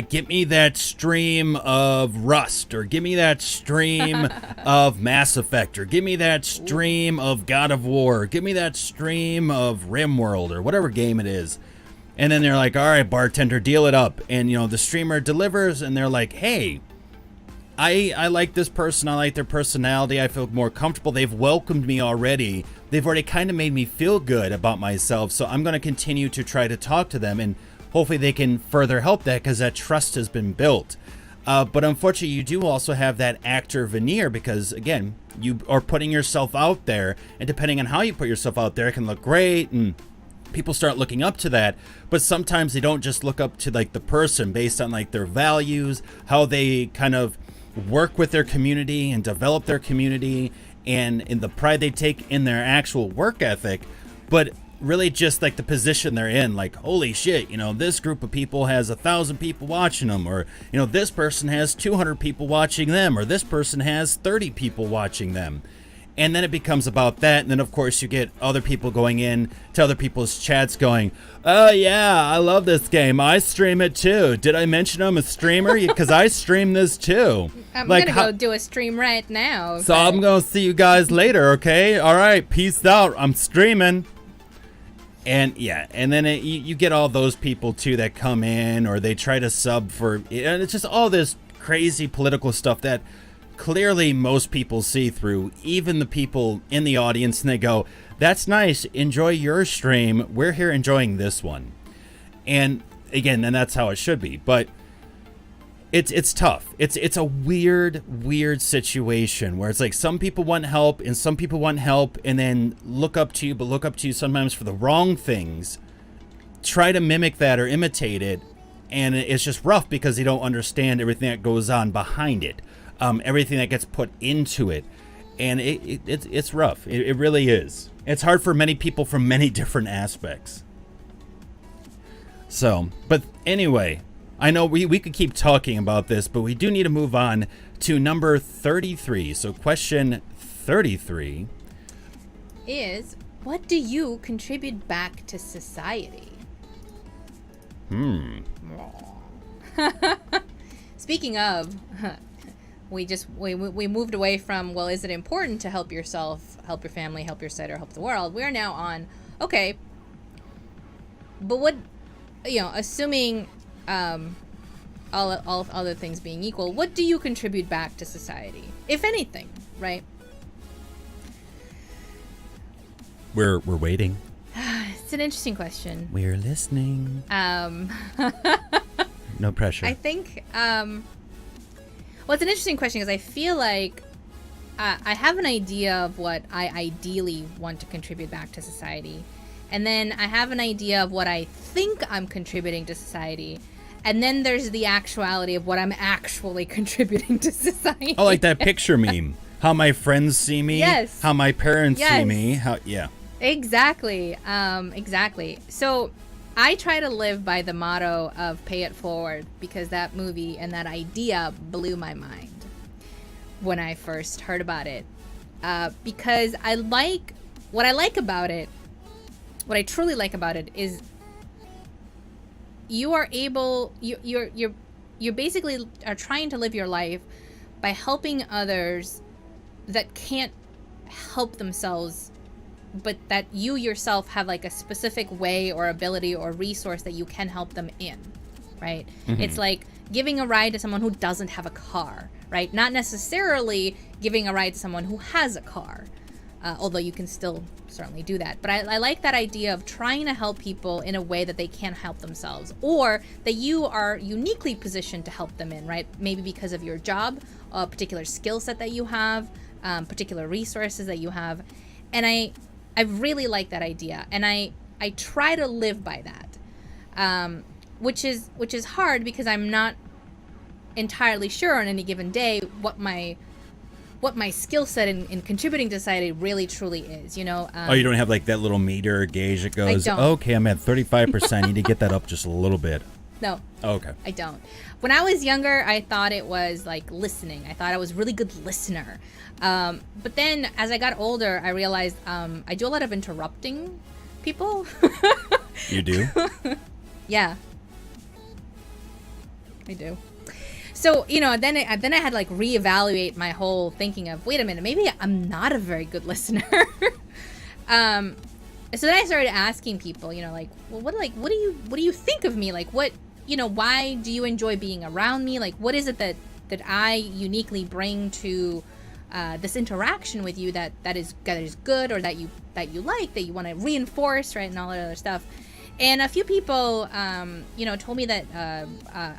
give me that stream of Rust, or give me that stream of Mass Effect, or give me that stream of God of War, give me that stream of RimWorld, or whatever game it is. And then they're like, all right, bartender, deal it up. And, you know, the streamer delivers, and they're like, hey, I like this person. I like their personality. I feel more comfortable. They've welcomed me already. They've already kind of made me feel good about myself. So I'm going to continue to try to talk to them, and hopefully they can further help that, because that trust has been built. But unfortunately, you do also have that actor veneer, because, again, you are putting yourself out there, and depending on how you put yourself out there, it can look great, and people start looking up to that. But sometimes they don't just look up to like the person based on like their values, how they kind of work with their community and develop their community, and in the pride they take in their actual work ethic, but really just like the position they're in. Like, holy shit, you know, this group of people has 1,000 people watching them, or, you know, this person has 200 people watching them, or this person has 30 people watching them. And then it becomes about that. And then, of course, you get other people going in to other people's chats going, oh, yeah, I love this game. I stream it, too. Did I mention I'm a streamer? Because I stream this, too. I'm like, going to go do a stream right now. So I'm going to see you guys later, okay? All right, peace out. I'm streaming. And, yeah, and then you get all those people, too, that come in, or they try to sub for... And it's just all this crazy political stuff that... clearly most people see through, even the people in the audience, and they go, that's nice, enjoy your stream, we're here enjoying this one. And again, and that's how it should be. But it's tough. It's a weird situation where it's like some people want help and some people want help and then look up to you, but look up to you sometimes for the wrong things, try to mimic that or imitate it, and it's just rough because they don't understand everything that goes on behind it. Everything that gets put into it, and it's rough. It really is. It's hard for many people from many different aspects. So, but anyway, I know we could keep talking about this, but we do need to move on to number 33. So question 33 is, what do you contribute back to society? Speaking of... We moved away from, well, is it important to help yourself, help your family, help your set, or help the world? We are now on, okay, but what, you know, assuming all other things being equal, what do you contribute back to society, if anything, right? We're waiting. It's an interesting question. We're listening. No pressure. I think, well, it's an interesting question because I feel like I have an idea of what I ideally want to contribute back to society. And then I have an idea of what I think I'm contributing to society. And then there's the actuality of what I'm actually contributing to society. Oh, like that picture meme. How my friends see me. Yes. How my parents see me. Yeah. Exactly. Exactly. So I try to live by the motto of pay it forward because that movie and that idea blew my mind when I first heard about it. Because what I truly like about it is you are able, you basically are trying to live your life by helping others that can't help themselves, but that you yourself have like a specific way or ability or resource that you can help them in, right? Mm-hmm. It's like giving a ride to someone who doesn't have a car, right? Not necessarily giving a ride to someone who has a car, although you can still certainly do that. But I like that idea of trying to help people in a way that they can't help themselves, or that you are uniquely positioned to help them in, right? Maybe because of your job, a particular skill set that you have, particular resources that you have. And I really like that idea, and I try to live by that, which is hard because I'm not entirely sure on any given day what my skill set in contributing to society really truly is, you know. Oh, you don't have like that little meter or gauge that goes, okay, I'm at 35%, I need to get that up just a little bit. No. Oh, okay. I don't. When I was younger, I thought it was like listening. I thought I was a really good listener. But then as I got older, I realized I do a lot of interrupting people. You do? Yeah. I do. So, you know, then I had to like reevaluate my whole thinking of, wait a minute, maybe I'm not a very good listener. So then I started asking people, you know, like, well, what do you think of me? Like, what, you know, why do you enjoy being around me? Like, what is it that I uniquely bring to this interaction with you that is good, or that you like, that you want to reinforce, right, and all that other stuff. And a few people, you know, told me that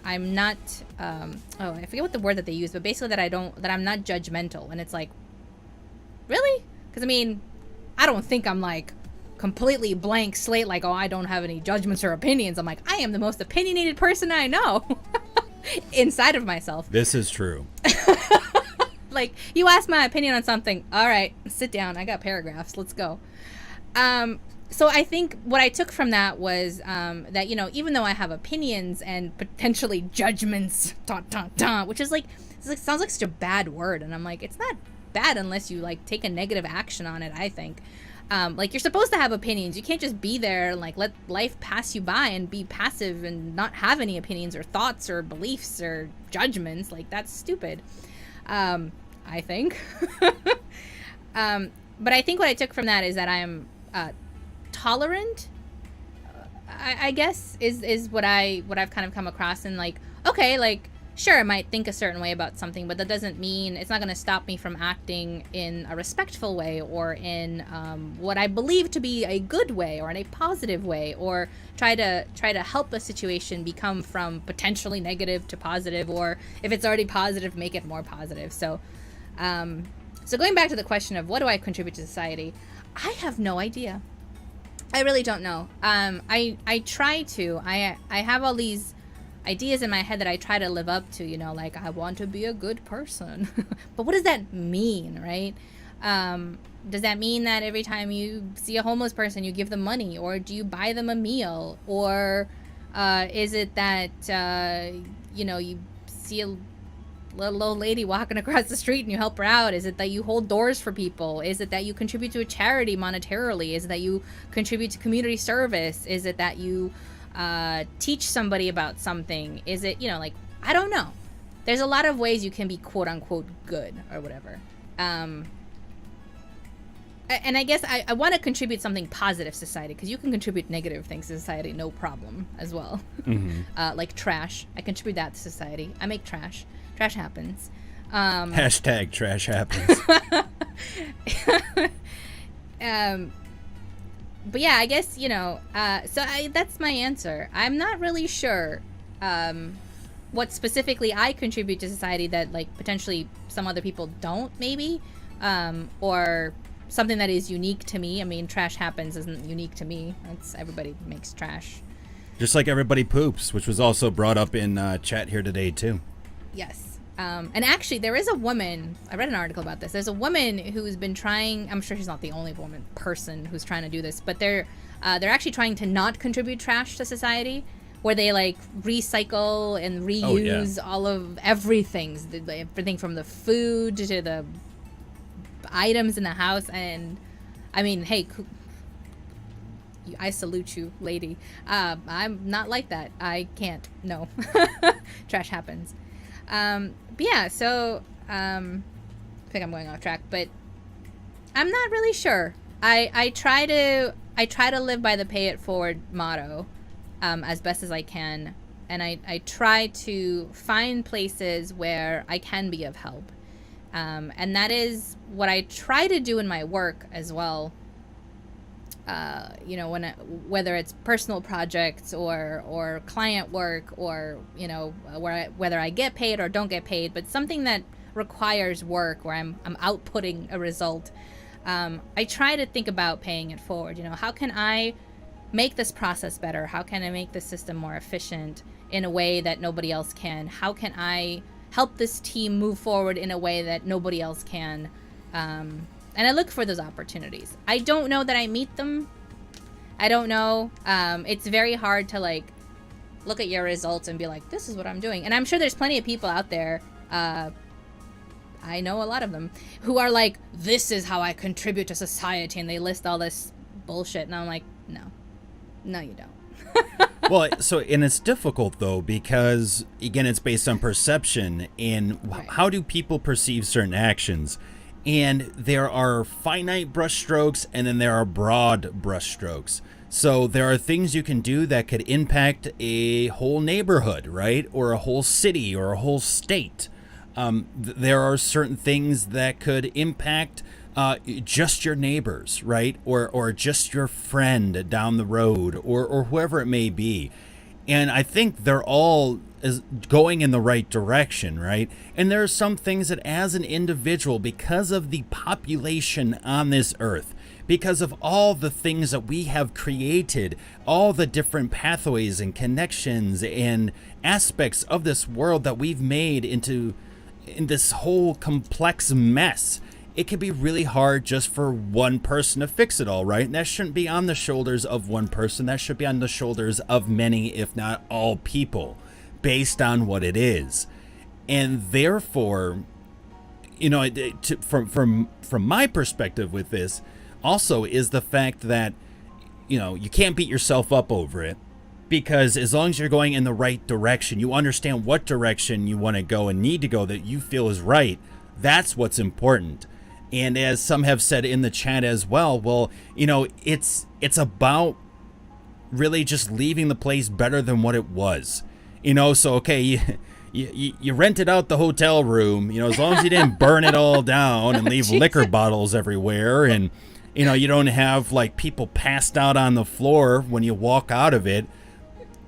I'm not, I forget what the word that they use, but basically that I'm not judgmental. And it's like, really? Because I mean, I don't think I'm like completely blank slate, like, oh, I don't have any judgments or opinions. I'm like, I am the most opinionated person I know inside of myself. This is true. Like, you ask my opinion on something, all right, sit down, I got paragraphs, let's go. So I think what I took from that was that, you know, even though I have opinions and potentially judgments, which is like, sounds like such a bad word, and I'm like, it's not bad unless you like take a negative action on it, I think. Like, you're supposed to have opinions. You can't just be there and like let life pass you by and be passive and not have any opinions or thoughts or beliefs or judgments. Like, that's stupid, I think. But I think what I took from that is that I'm tolerant, I guess is what I've kind of come across. And like, okay, like, sure, I might think a certain way about something, but that doesn't mean, it's not going to stop me from acting in a respectful way, or in what I believe to be a good way, or in a positive way, or try to help a situation become from potentially negative to positive, or if it's already positive, make it more positive. So going back to the question of what do I contribute to society, I have no idea. I really don't know. I try to. I have all these ideas in my head that I try to live up to, you know, like, I want to be a good person. But what does that mean, right? Does that mean that every time you see a homeless person, you give them money, or do you buy them a meal? Or is it that, you know, you see a little old lady walking across the street and you help her out? Is it that you hold doors for people? Is it that you contribute to a charity monetarily? Is it that you contribute to community service? Is it that you teach somebody about something? Is it, you know, like, I don't know. There's a lot of ways you can be quote unquote good or whatever. And I guess I want to contribute something positive to society, because you can contribute negative things to society, no problem, as well. Mm-hmm. Like trash. I contribute that to society. I make trash. Trash happens. Hashtag trash happens. but yeah, I guess, that's my answer. I'm not really sure what specifically I contribute to society that, like, potentially some other people don't, maybe, or something that is unique to me. I mean, trash happens isn't unique to me. Everybody makes trash. Just like everybody poops, which was also brought up in chat here today, too. Yes. And actually, there is a woman, I read an article about this. There's a woman who's been trying, I'm sure she's not the only person who's trying to do this, but they're actually trying to not contribute trash to society, where they, like, recycle and reuse all of everything from the food to the items in the house. And I mean, hey, I salute you, lady. I'm not like that. I can't. No. Trash happens. But yeah, so I think I'm going off track, but I'm not really sure. I try to live by the pay it forward motto as best as I can, and I try to find places where I can be of help, and that is what I try to do in my work as well. Whether it's personal projects or client work, or whether I get paid or don't get paid, but something that requires work where I'm outputting a result, I try to think about paying it forward. How can I make this process better? How can I make the system more efficient in a way that nobody else can? How can I help this team move forward in a way that nobody else can? And I look for those opportunities. I don't know that I meet them. I don't know. It's very hard to, like, look at your results and be like, this is what I'm doing. And I'm sure there's plenty of people out there, I know a lot of them, who are like, this is how I contribute to society. And they list all this bullshit. And I'm like, no, you don't. Well, and it's difficult, though, because, again, it's based on perception and Right. how do people perceive certain actions. And there are finite brushstrokes, and then there are broad brushstrokes. So there are things you can do that could impact a whole neighborhood, right? Or a whole city or a whole state. There are certain things that could impact just your neighbors, right? Or just your friend down the road, or whoever it may be. And I think they're all is going in the right direction, right? And there are some things that as an individual, because of the population on this earth, because of all the things that we have created, all the different pathways and connections and aspects of this world that we've made in this whole complex mess, it can be really hard just for one person to fix it all, right? And that shouldn't be on the shoulders of one person. That should be on the shoulders of many, if not all people, based on what it is. And therefore, from my perspective with this also is the fact that, you can't beat yourself up over it, because as long as you're going in the right direction, you understand what direction you want to go and need to go that you feel is right. That's what's important. And as some have said in the chat as well, it's about really just leaving the place better than what it was. So, okay, you rented out the hotel room, as long as you didn't burn it all down and leave liquor bottles everywhere, and, you don't have, like, people passed out on the floor when you walk out of it.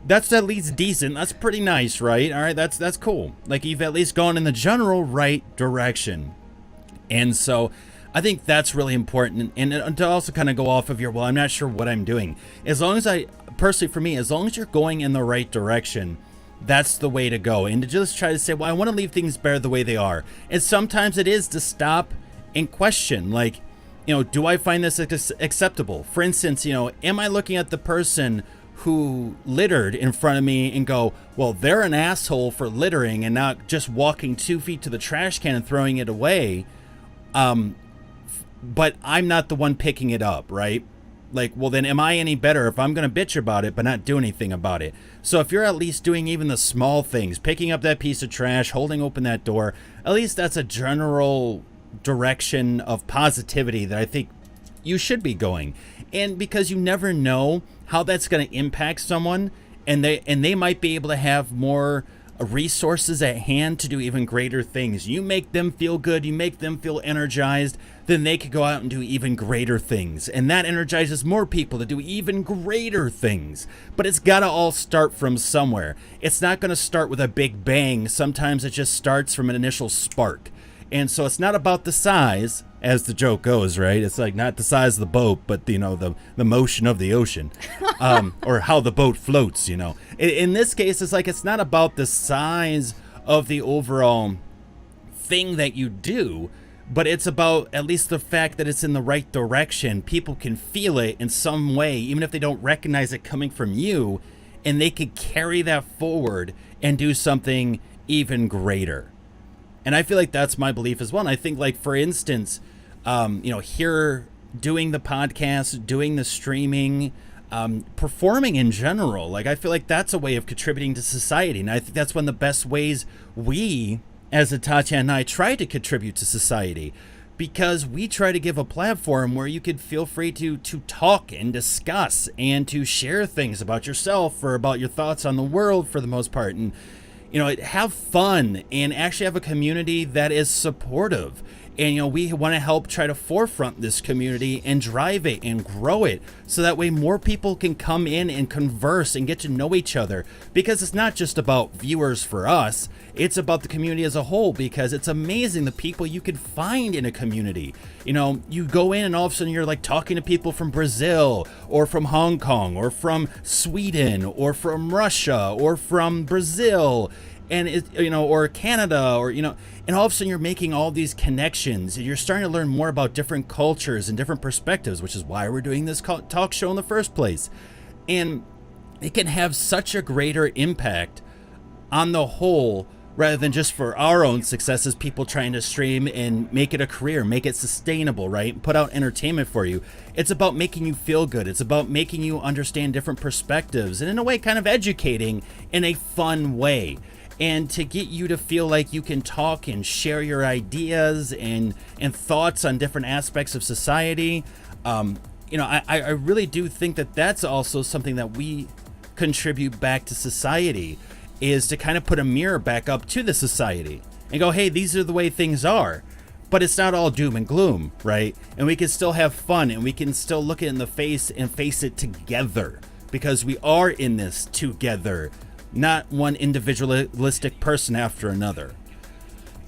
That's at least decent. That's pretty nice, right? All right, that's cool. Like, you've at least gone in the general right direction. And so I think that's really important. And to also kind of go off of I'm not sure what I'm doing. As long as for me, as long as you're going in the right direction, that's the way to go. And to just try to say, I want to leave things better the way they are. And sometimes it is to stop and question, like, do I find this acceptable? For instance, am I looking at the person who littered in front of me and go, well, they're an asshole for littering and not just walking 2 feet to the trash can and throwing it away? But I'm not the one picking it up, right? Like, well, then am I any better if I'm going to bitch about it but not do anything about it? So if you're at least doing even the small things, picking up that piece of trash, holding open that door, at least that's a general direction of positivity that I think you should be going. And because you never know how that's going to impact someone, and they might be able to have more resources at hand to do even greater things. You make them feel good, you make them feel energized, then they could go out and do even greater things. And that energizes more people to do even greater things. But it's got to all start from somewhere. It's not going to start with a big bang. Sometimes it just starts from an initial spark. And so it's not about the size, as the joke goes, right? It's like not the size of the boat, but the motion of the ocean, or how the boat floats. In this case, it's like it's not about the size of the overall thing that you do, but it's about at least the fact that it's in the right direction. People can feel it in some way, even if they don't recognize it coming from you, and they could carry that forward and do something even greater. And I feel like that's my belief as well. And I think, like, for instance, here doing the podcast, doing the streaming, performing in general, like, I feel like that's a way of contributing to society. And I think that's one of the best ways we, as Tatiana and I, try to contribute to society, because we try to give a platform where you could feel free to talk and discuss and to share things about yourself or about your thoughts on the world for the most part. And have fun and actually have a community that is supportive. And, we want to help try to forefront this community and drive it and grow it so that way more people can come in and converse and get to know each other. Because it's not just about viewers for us, it's about the community as a whole, because it's amazing the people you could find in a community. You go in and all of a sudden you're like talking to people from Brazil or from Hong Kong or from Sweden or from Russia or from Brazil, and or Canada, or and all of a sudden you're making all these connections and you're starting to learn more about different cultures and different perspectives, which is why we're doing this talk show in the first place. And it can have such a greater impact on the whole, rather than just for our own success as people trying to stream and make it a career, make it sustainable, right? Put out entertainment for you. It's about making you feel good. It's about making you understand different perspectives, and in a way kind of educating in a fun way. And to get you to feel like you can talk and share your ideas and thoughts on different aspects of society. I really do think that that's also something that we contribute back to society, is to kind of put a mirror back up to the society and go, hey, these are the way things are. But it's not all doom and gloom, right? And we can still have fun, and we can still look it in the face and face it together, because we are in this together, not one individualistic person after another.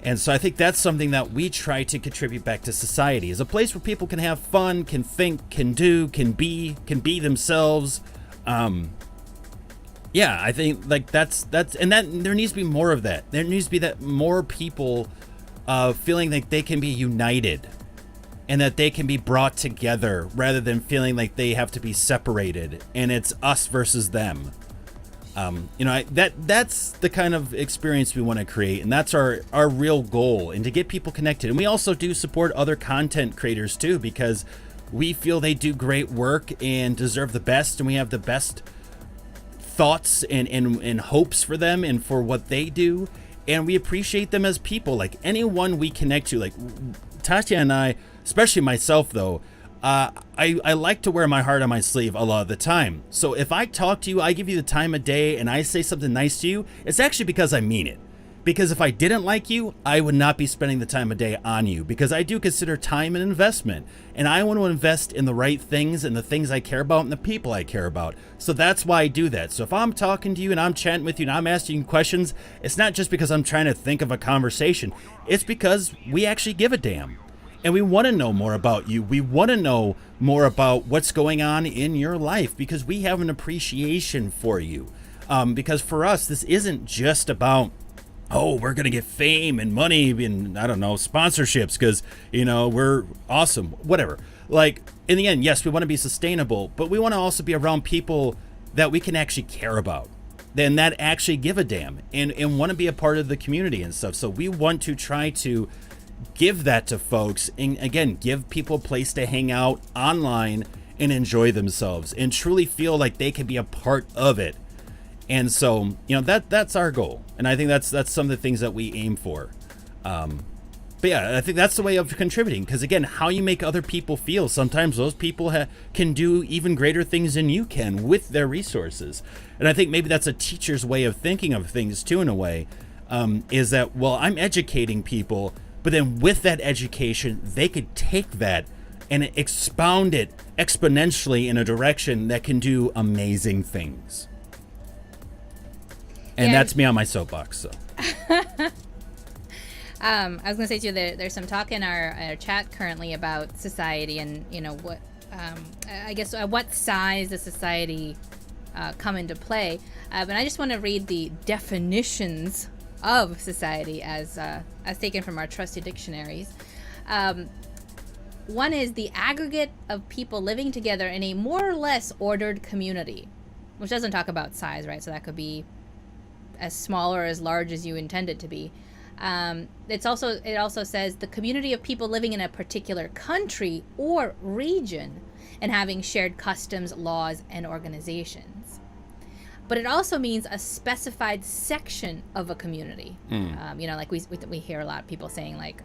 And so I think that's something that we try to contribute back to society, is a place where people can have fun, can think, can do, can be themselves. I think like that's and that there needs to be more of that. There needs to be that more people feeling like they can be united and that they can be brought together, rather than feeling like they have to be separated and it's us versus them. That's the kind of experience we want to create, and that's our real goal, and to get people connected. And we also do support other content creators too, because we feel they do great work and deserve the best, and we have the best thoughts and hopes for them and for what they do, and we appreciate them as people. Like anyone we connect to, like Tatiana and I, especially myself though, I like to wear my heart on my sleeve a lot of the time. So if I talk to you, I give you the time of day, and I say something nice to you, it's actually because I mean it. Because if I didn't like you, I would not be spending the time of day on you, because I do consider time an investment, and I want to invest in the right things and the things I care about and the people I care about. So that's why I do that. So if I'm talking to you and I'm chatting with you and I'm asking you questions, it's not just because I'm trying to think of a conversation. It's because we actually give a damn. And we want to know more about you. We want to know more about what's going on in your life, because we have an appreciation for you. Because for us, this isn't just about, oh, we're going to get fame and money and, I don't know, sponsorships because, we're awesome, whatever. Like, in the end, yes, we want to be sustainable, but we want to also be around people that we can actually care about, then that actually give a damn and want to be a part of the community and stuff. So we want to try to give that to folks, and again, give people a place to hang out online and enjoy themselves and truly feel like they can be a part of it. And so, that's our goal, and I think that's some of the things that we aim for. But yeah, I think that's the way of contributing. Because again, how you make other people feel. Sometimes those people can do even greater things than you can with their resources. And I think maybe that's a teacher's way of thinking of things too, in a way, is that, well, I'm educating people, but then with that education, they could take that and expound it exponentially in a direction that can do amazing things. And that's me on my soapbox. So. I was going to say too, there's some talk in our chat currently about society and, you know, what, I guess, what size does society come into play. But I just want to read the definitions of society as taken from our trusty dictionaries. One is the aggregate of people living together in a more or less ordered community, which doesn't talk about size, right? So that could be as small or as large as you intend it to be. It also says the community of people living in a particular country or region and having shared customs, laws, and organizations. But it also means a specified section of a community. You know, like we hear a lot of people saying like,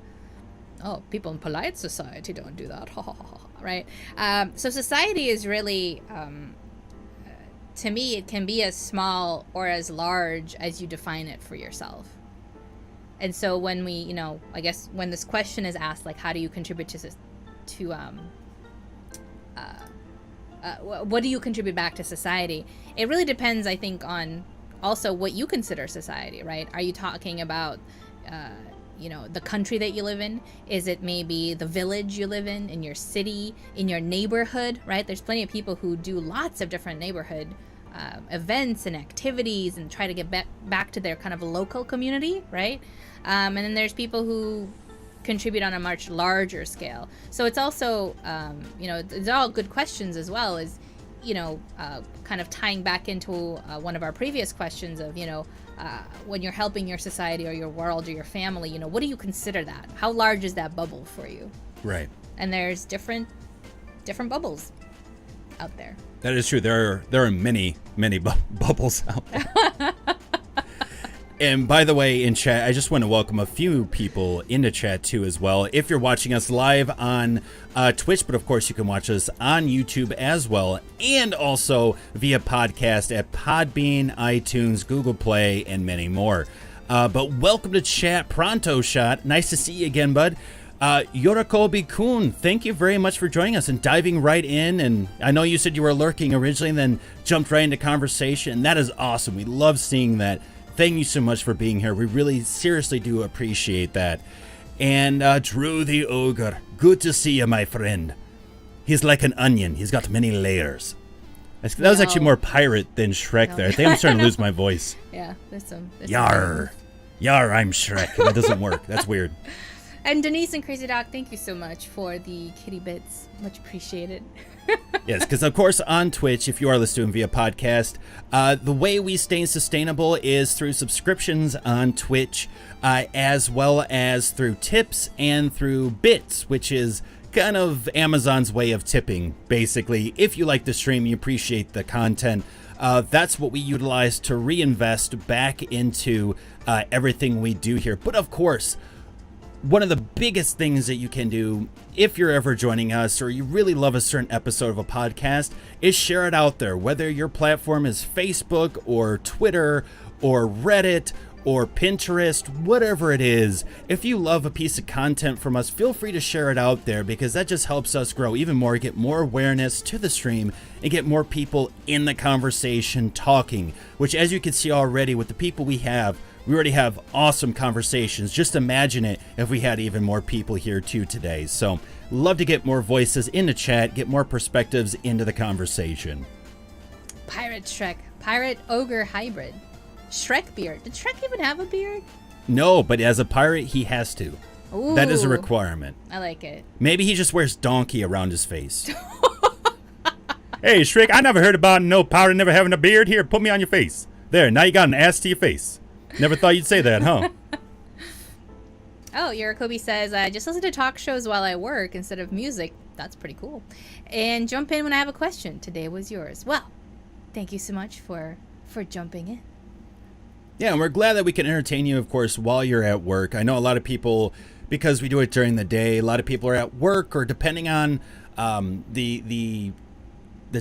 oh, people in polite society don't do that, right? So society is really, to me, it can be as small or as large as you define it for yourself. And so when we, you know, I guess when this question is asked, like, how do you contribute what do you contribute back to society? It really depends, I think, on also what you consider society, right? Are you talking about, you know, the country that you live in? Is it maybe the village you live in your city, in your neighborhood, right? There's plenty of people who do lots of different neighborhood events and activities and try to get back to their kind of local community, right? And then there's people who contribute on a much larger scale. So it's also, you know, it's all good questions as well as, you know, kind of tying back into one of our previous questions of, you know, when you're helping your society or your world or your family, you know, what do you consider that? How large is that bubble for you? Right. And there's different bubbles out there. That is true. There are many bubbles out there. And by the way, in chat, I just want to welcome a few people into chat too as well. If you're watching us live on Twitch, but of course you can watch us on YouTube as well, and also via podcast at Podbean, iTunes, Google Play, and many more. But welcome to chat, Pronto Shot. Nice to see you again, bud. Yorikobi-kun, thank you very much for joining us and diving right in. And I know you said you were lurking originally and then jumped right into conversation. That is awesome. We love seeing that. Thank you so much for being here. We really seriously do appreciate that. And Drew the Ogre, good to see you, my friend. He's like an onion. He's got many layers. That was actually more pirate than Shrek there. I think I'm starting to lose my voice. Yeah, there's some. Yar. Yar, I'm Shrek. That doesn't work. That's weird. And Denise and Crazy Doc, thank you so much for the kitty bits. Much appreciated. Yes, because of course on Twitch, if you are listening via podcast, the way we stay sustainable is through subscriptions on Twitch, as well as through tips and through bits, which is kind of Amazon's way of tipping, basically. If you like the stream, you appreciate the content, that's what we utilize to reinvest back into everything we do here. But of course, one of the biggest things that you can do if you're ever joining us or you really love a certain episode of a podcast is share it out there, whether your platform is Facebook or Twitter or Reddit or Pinterest, whatever it is. If you love a piece of content from us, feel free to share it out there because that just helps us grow even more, get more awareness to the stream and get more people in the conversation talking, which as you can see already with the people we already have awesome conversations. Just imagine it if we had even more people here too today. So love to get more voices in the chat, get more perspectives into the conversation. Pirate Shrek, pirate ogre hybrid. Shrek beard. Did Shrek even have a beard? No, but as a pirate, he has to. Ooh, that is a requirement. I like it. Maybe he just wears donkey around his face. Hey, Shrek, I never heard about no pirate never having a beard. Here, put me on your face. There, now you got an ass to your face. Never thought you'd say that, huh? Oh, Yorikobi says, I just listen to talk shows while I work instead of music. That's pretty cool. And jump in when I have a question. Today was yours. Well, thank you so much for jumping in. Yeah, and we're glad that we can entertain you, of course, while you're at work. I know a lot of people because we do it during the day. A lot of people are at work, or depending on the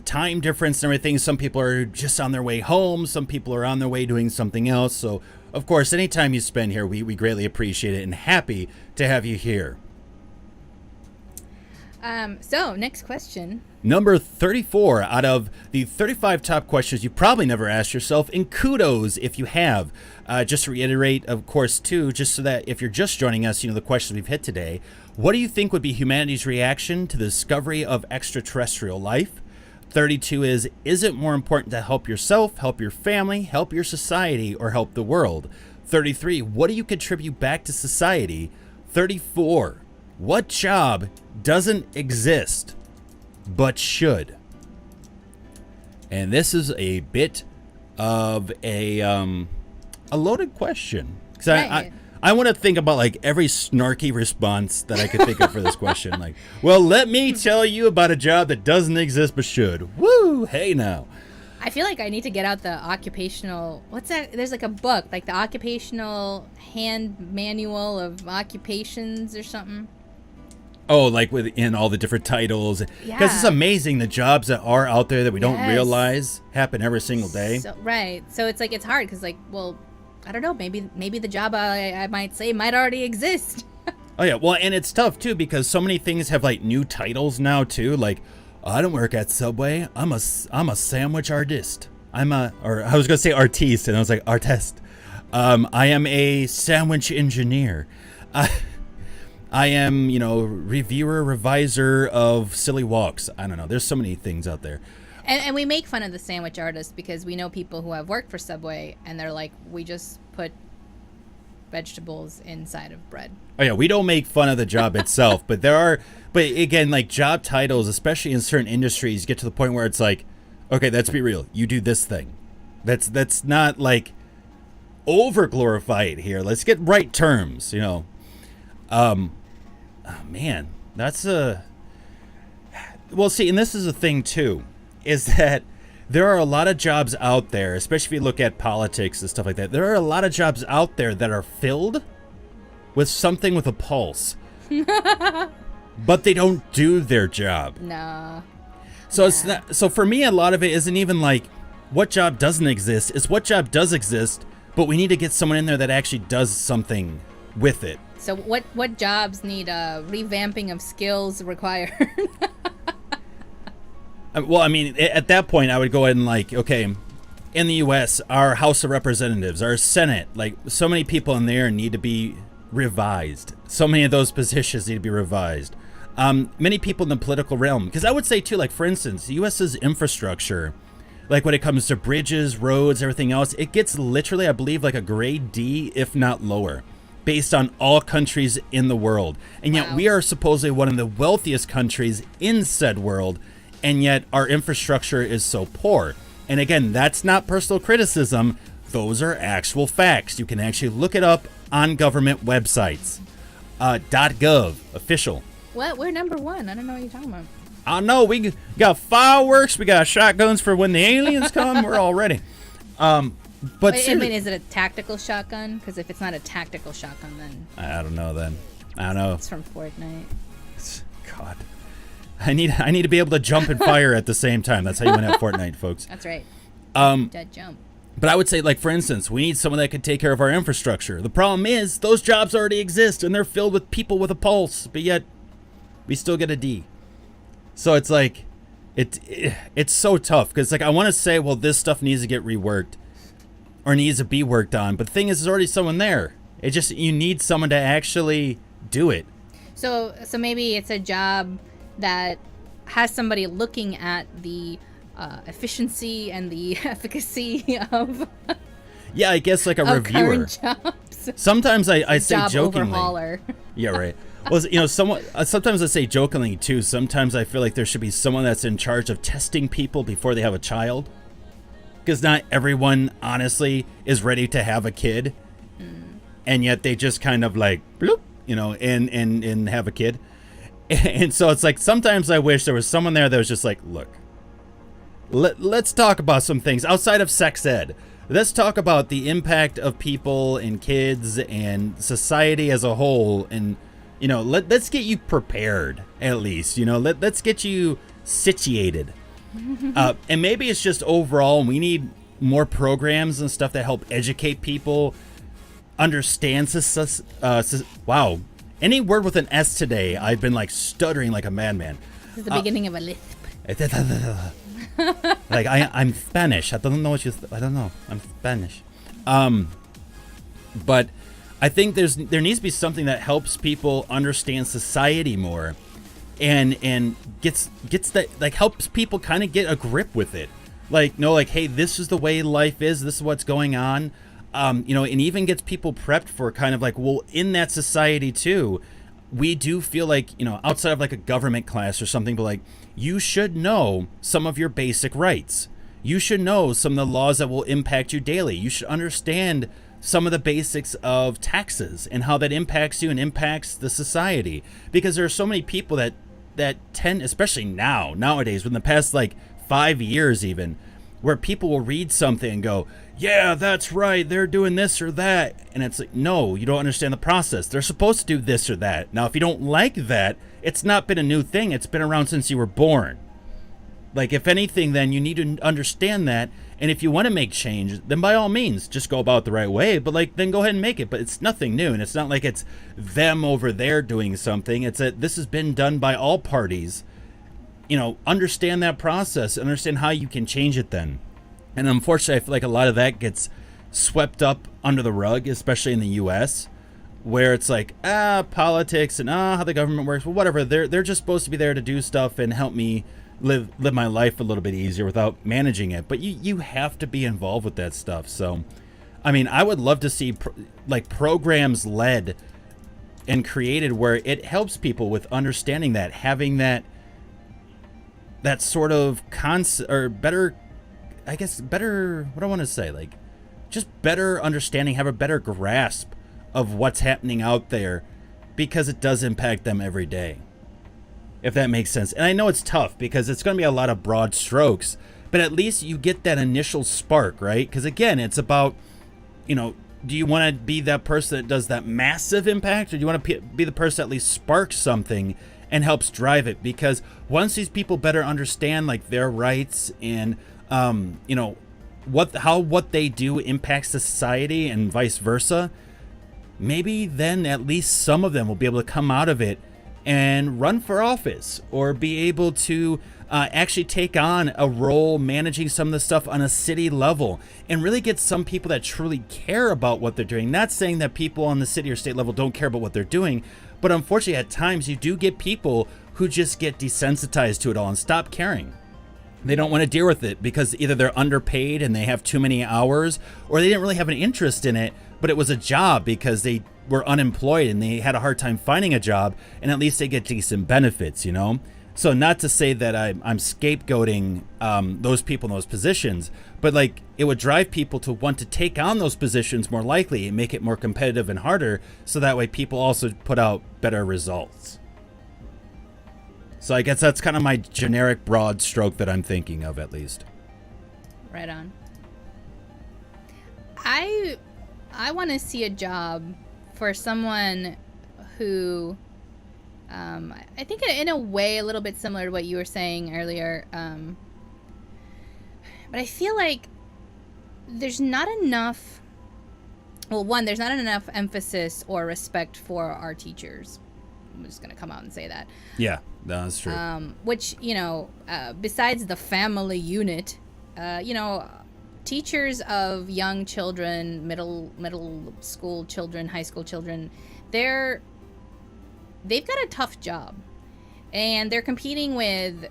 time difference and everything, some people are just on their way home, some people are on their way doing something else. So of course, anytime you spend here, we greatly appreciate it and happy to have you here. So next question. Number 34 out of the 35 top questions you probably never asked yourself, and kudos if you have. Just to reiterate, of course, too, just so that if you're just joining us, the questions we've hit today. What do you think would be humanity's reaction to the discovery of extraterrestrial life? 32 is it more important to help yourself, help your family, help your society, or help the world? 33, what do you contribute back to society? 34, what job doesn't exist but should? And this is a bit of a loaded question, because Right. I want to think about like every snarky response that I could think of for this question. Like, well, let me tell you about a job that doesn't exist but should. Woo! Hey now. I feel like I need to get out the occupational. What's that? There's like a book, like the occupational hand manual of occupations or something. Oh, like within all the different titles. Because Yeah. it's amazing the jobs that are out there that we don't Yes. realize happen every single day. So, right. So it's like it's hard because like, well, I don't know. Maybe the job I might say might already exist. Oh yeah, well, and it's tough too because so many things have like new titles now too. Like, I don't work at Subway. I'm a sandwich artist. I was gonna say artiste, and I was like artist. I am a sandwich engineer. I am, reviewer, reviser of silly walks. I don't know. There's so many things out there. And we make fun of the sandwich artist because we know people who have worked for Subway and they're like, we just put vegetables inside of bread. Oh yeah, we don't make fun of the job itself, but again, like job titles, especially in certain industries, get to the point where it's like, okay, let's be real. You do this thing. That's not like over glorify it here. Let's get right terms, Oh man, that's well, see, and this is a thing too, is that there are a lot of jobs out there, especially if you look at politics and stuff like that. There are a lot of jobs out there that are filled with something with a pulse, but they don't do their job. No. So it's not. So for me, a lot of it isn't even like what job doesn't exist. It's what job does exist, but we need to get someone in there that actually does something with it. So what jobs need revamping of skills required? Well, I mean, at that point, I would go ahead and like, okay, in the U.S., our House of Representatives, our Senate, like so many people in there need to be revised. So many of those positions need to be revised. Many people in the political realm, because I would say too, like for instance, the U.S.'s infrastructure, like when it comes to bridges, roads, everything else, it gets literally, I believe, like a grade D, if not lower, based on all countries in the world. And yet we are supposedly one of the wealthiest countries in said world, and yet our infrastructure is so poor. And again, that's not personal criticism. Those are actual facts. You can actually look it up on government websites. .gov, official. What? We're number one. I don't know what you're talking about. I know, we got fireworks, we got shotguns for when the aliens come, we're all ready. But Wait, I mean, is it a tactical shotgun? Because if it's not a tactical shotgun, then I don't know then. I don't know. it's from Fortnite. God. I need to be able to jump and fire at the same time. That's how you win at Fortnite, folks. That's right. Dead jump. But I would say, like, for instance, we need someone that can take care of our infrastructure. The problem is those jobs already exist, and they're filled with people with a pulse, but yet we still get a D. So it's like, it's so tough, because, like, I want to say, well, this stuff needs to get reworked or needs to be worked on. But the thing is, there's already someone there. It just, you need someone to actually do it. So maybe it's a job that has somebody looking at the efficiency and the efficacy of Yeah, I guess like a reviewer. current jobs. Sometimes I say Job jokingly. overhauler. Yeah, right. Well, sometimes I say jokingly too. Sometimes I feel like there should be someone that's in charge of testing people before they have a child, because not everyone honestly is ready to have a kid, and yet they just kind of like bloop, and have a kid. And so it's like sometimes I wish there was someone there that was just like, look, let's talk about some things outside of sex ed. Let's talk about the impact of people and kids and society as a whole, and let's get you prepared at least. Let's get you situated. And maybe it's just overall we need more programs and stuff that help educate people, understand. Wow, any word with an S today, I've been like stuttering like a madman. This is the beginning of a lisp. Like I'm Spanish. I don't know what I don't know. I'm Spanish. But I think there needs to be something that helps people understand society more, and gets that, like, helps people kind of get a grip with it. Like, no, like, hey, this is the way life is. This is what's going on. And even gets people prepped for kind of like, well, in that society too, we do feel like, outside of like a government class or something, but like, you should know some of your basic rights. You should know some of the laws that will impact you daily. You should understand some of the basics of taxes and how that impacts you and impacts the society. Because there are so many people that tend, especially nowadays, within the past like 5 years even, where people will read something and go, yeah, that's right, they're doing this or that. And it's like, no, you don't understand the process. They're supposed to do this or that. Now, if you don't like that, it's not been a new thing. It's been around since you were born. Like, if anything, then you need to understand that. And if you want to make change, then by all means, just go about it the right way. But like, then go ahead and make it. But it's nothing new. And it's not like it's them over there doing something. It's that this has been done by all parties. Understand that process. Understand how you can change it then. And unfortunately, I feel like a lot of that gets swept up under the rug, especially in the U.S., where it's like, politics and how the government works. Well, whatever. They're just supposed to be there to do stuff and help me live my life a little bit easier without managing it. But you have to be involved with that stuff. So, I mean, I would love to see programs led and created where it helps people with understanding that, having that sort of better, what I want to say, like, just better understanding, have a better grasp of what's happening out there, because it does impact them every day, if that makes sense. And I know it's tough because it's going to be a lot of broad strokes, but at least you get that initial spark, right? Because again, it's about, do you want to be that person that does that massive impact, or do you want to be the person that at least sparks something and helps drive it? Because once these people better understand like their rights and what they do impacts the society and vice versa, maybe then at least some of them will be able to come out of it and run for office, or be able to actually take on a role managing some of the stuff on a city level, and really get some people that truly care about what they're doing. Not saying that people on the city or state level don't care about what they're doing, but unfortunately at times you do get people who just get desensitized to it all and stop caring. They don't want to deal with it because either they're underpaid and they have too many hours, or they didn't really have an interest in it, but it was a job because they were unemployed and they had a hard time finding a job, and at least they get decent benefits, So not to say that I'm scapegoating those people in those positions, but like, it would drive people to want to take on those positions more likely and make it more competitive and harder, so that way people also put out better results. So I guess that's kind of my generic broad stroke that I'm thinking of, at least. Right on. I want to see a job for someone who, I think in a way a little bit similar to what you were saying earlier, but I feel like there's not enough, there's not enough emphasis or respect for our teachers. I'm just going to come out and say that. Yeah, that's true. Which, besides the family unit, teachers of young children, middle school children, high school children, they've got a tough job, and they're competing with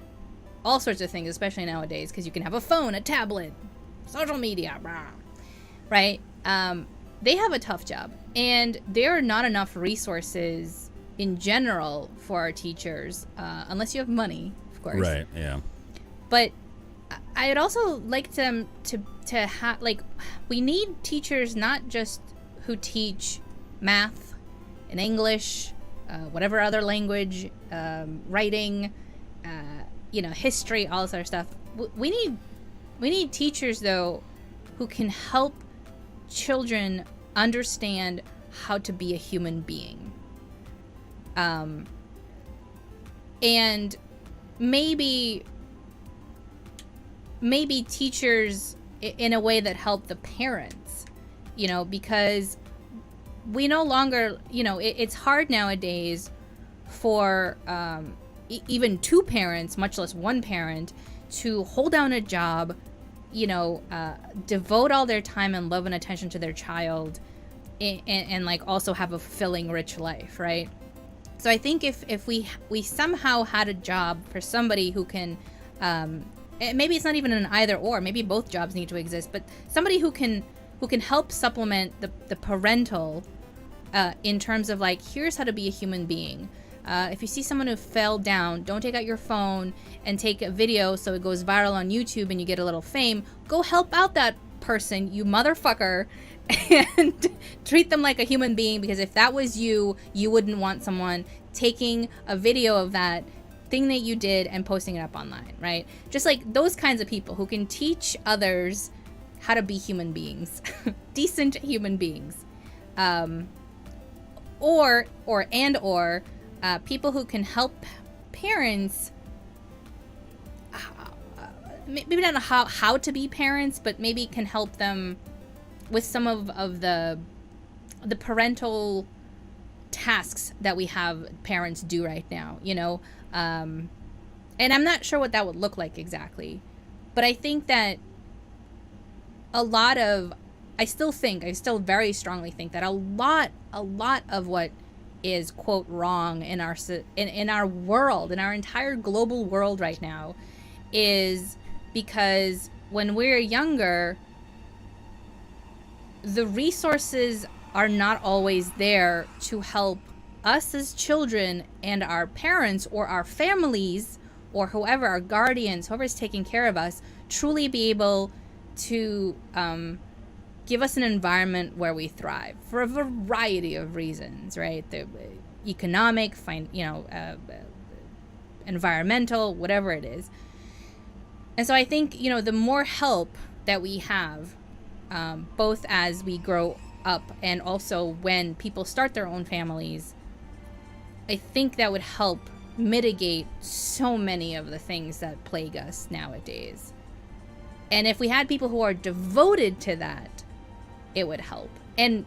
all sorts of things, especially nowadays, because you can have a phone, a tablet, social media, right? They have a tough job, and there are not enough resources in general for our teachers, unless you have money, of course. Right. Yeah. But I'd also like them to have, like, we need teachers not just who teach math and English, whatever other language, writing, history, all this other stuff. We need teachers, though, who can help children understand how to be a human being. And maybe teachers in a way that help the parents, because we no longer, it's hard nowadays for even two parents, much less one parent, to hold down a job, devote all their time and love and attention to their child, and like also have a fulfilling, rich life, right? So I think if we somehow had a job for somebody who can, maybe it's not even an either or, maybe both jobs need to exist, but somebody who can help supplement the parental, in terms of like, here's how to be a human being. If you see someone who fell down, don't take out your phone and take a video so it goes viral on YouTube and you get a little fame. Go help out that person, you motherfucker, and treat them like a human being, because if that was you wouldn't want someone taking a video of that thing that you did and posting it up online, right? Just like those kinds of people who can teach others how to be human beings, decent human beings, or people who can help parents, maybe not how to be parents, but maybe can help them with some of the parental tasks that we have parents do right now, and I'm not sure what that would look like exactly, but I think that I still very strongly think that a lot of what is, quote, wrong in our world, in our entire global world right now, is because when we're younger, the resources are not always there to help us as children and our parents or our families or whoever, our guardians, whoever's taking care of us, truly be able to give us an environment where we thrive for a variety of reasons, right? The economic, environmental, whatever it is. And so I think, the more help that we have, both as we grow up and also when people start their own families, I think that would help mitigate so many of the things that plague us nowadays. And if we had people who are devoted to that, it would help. And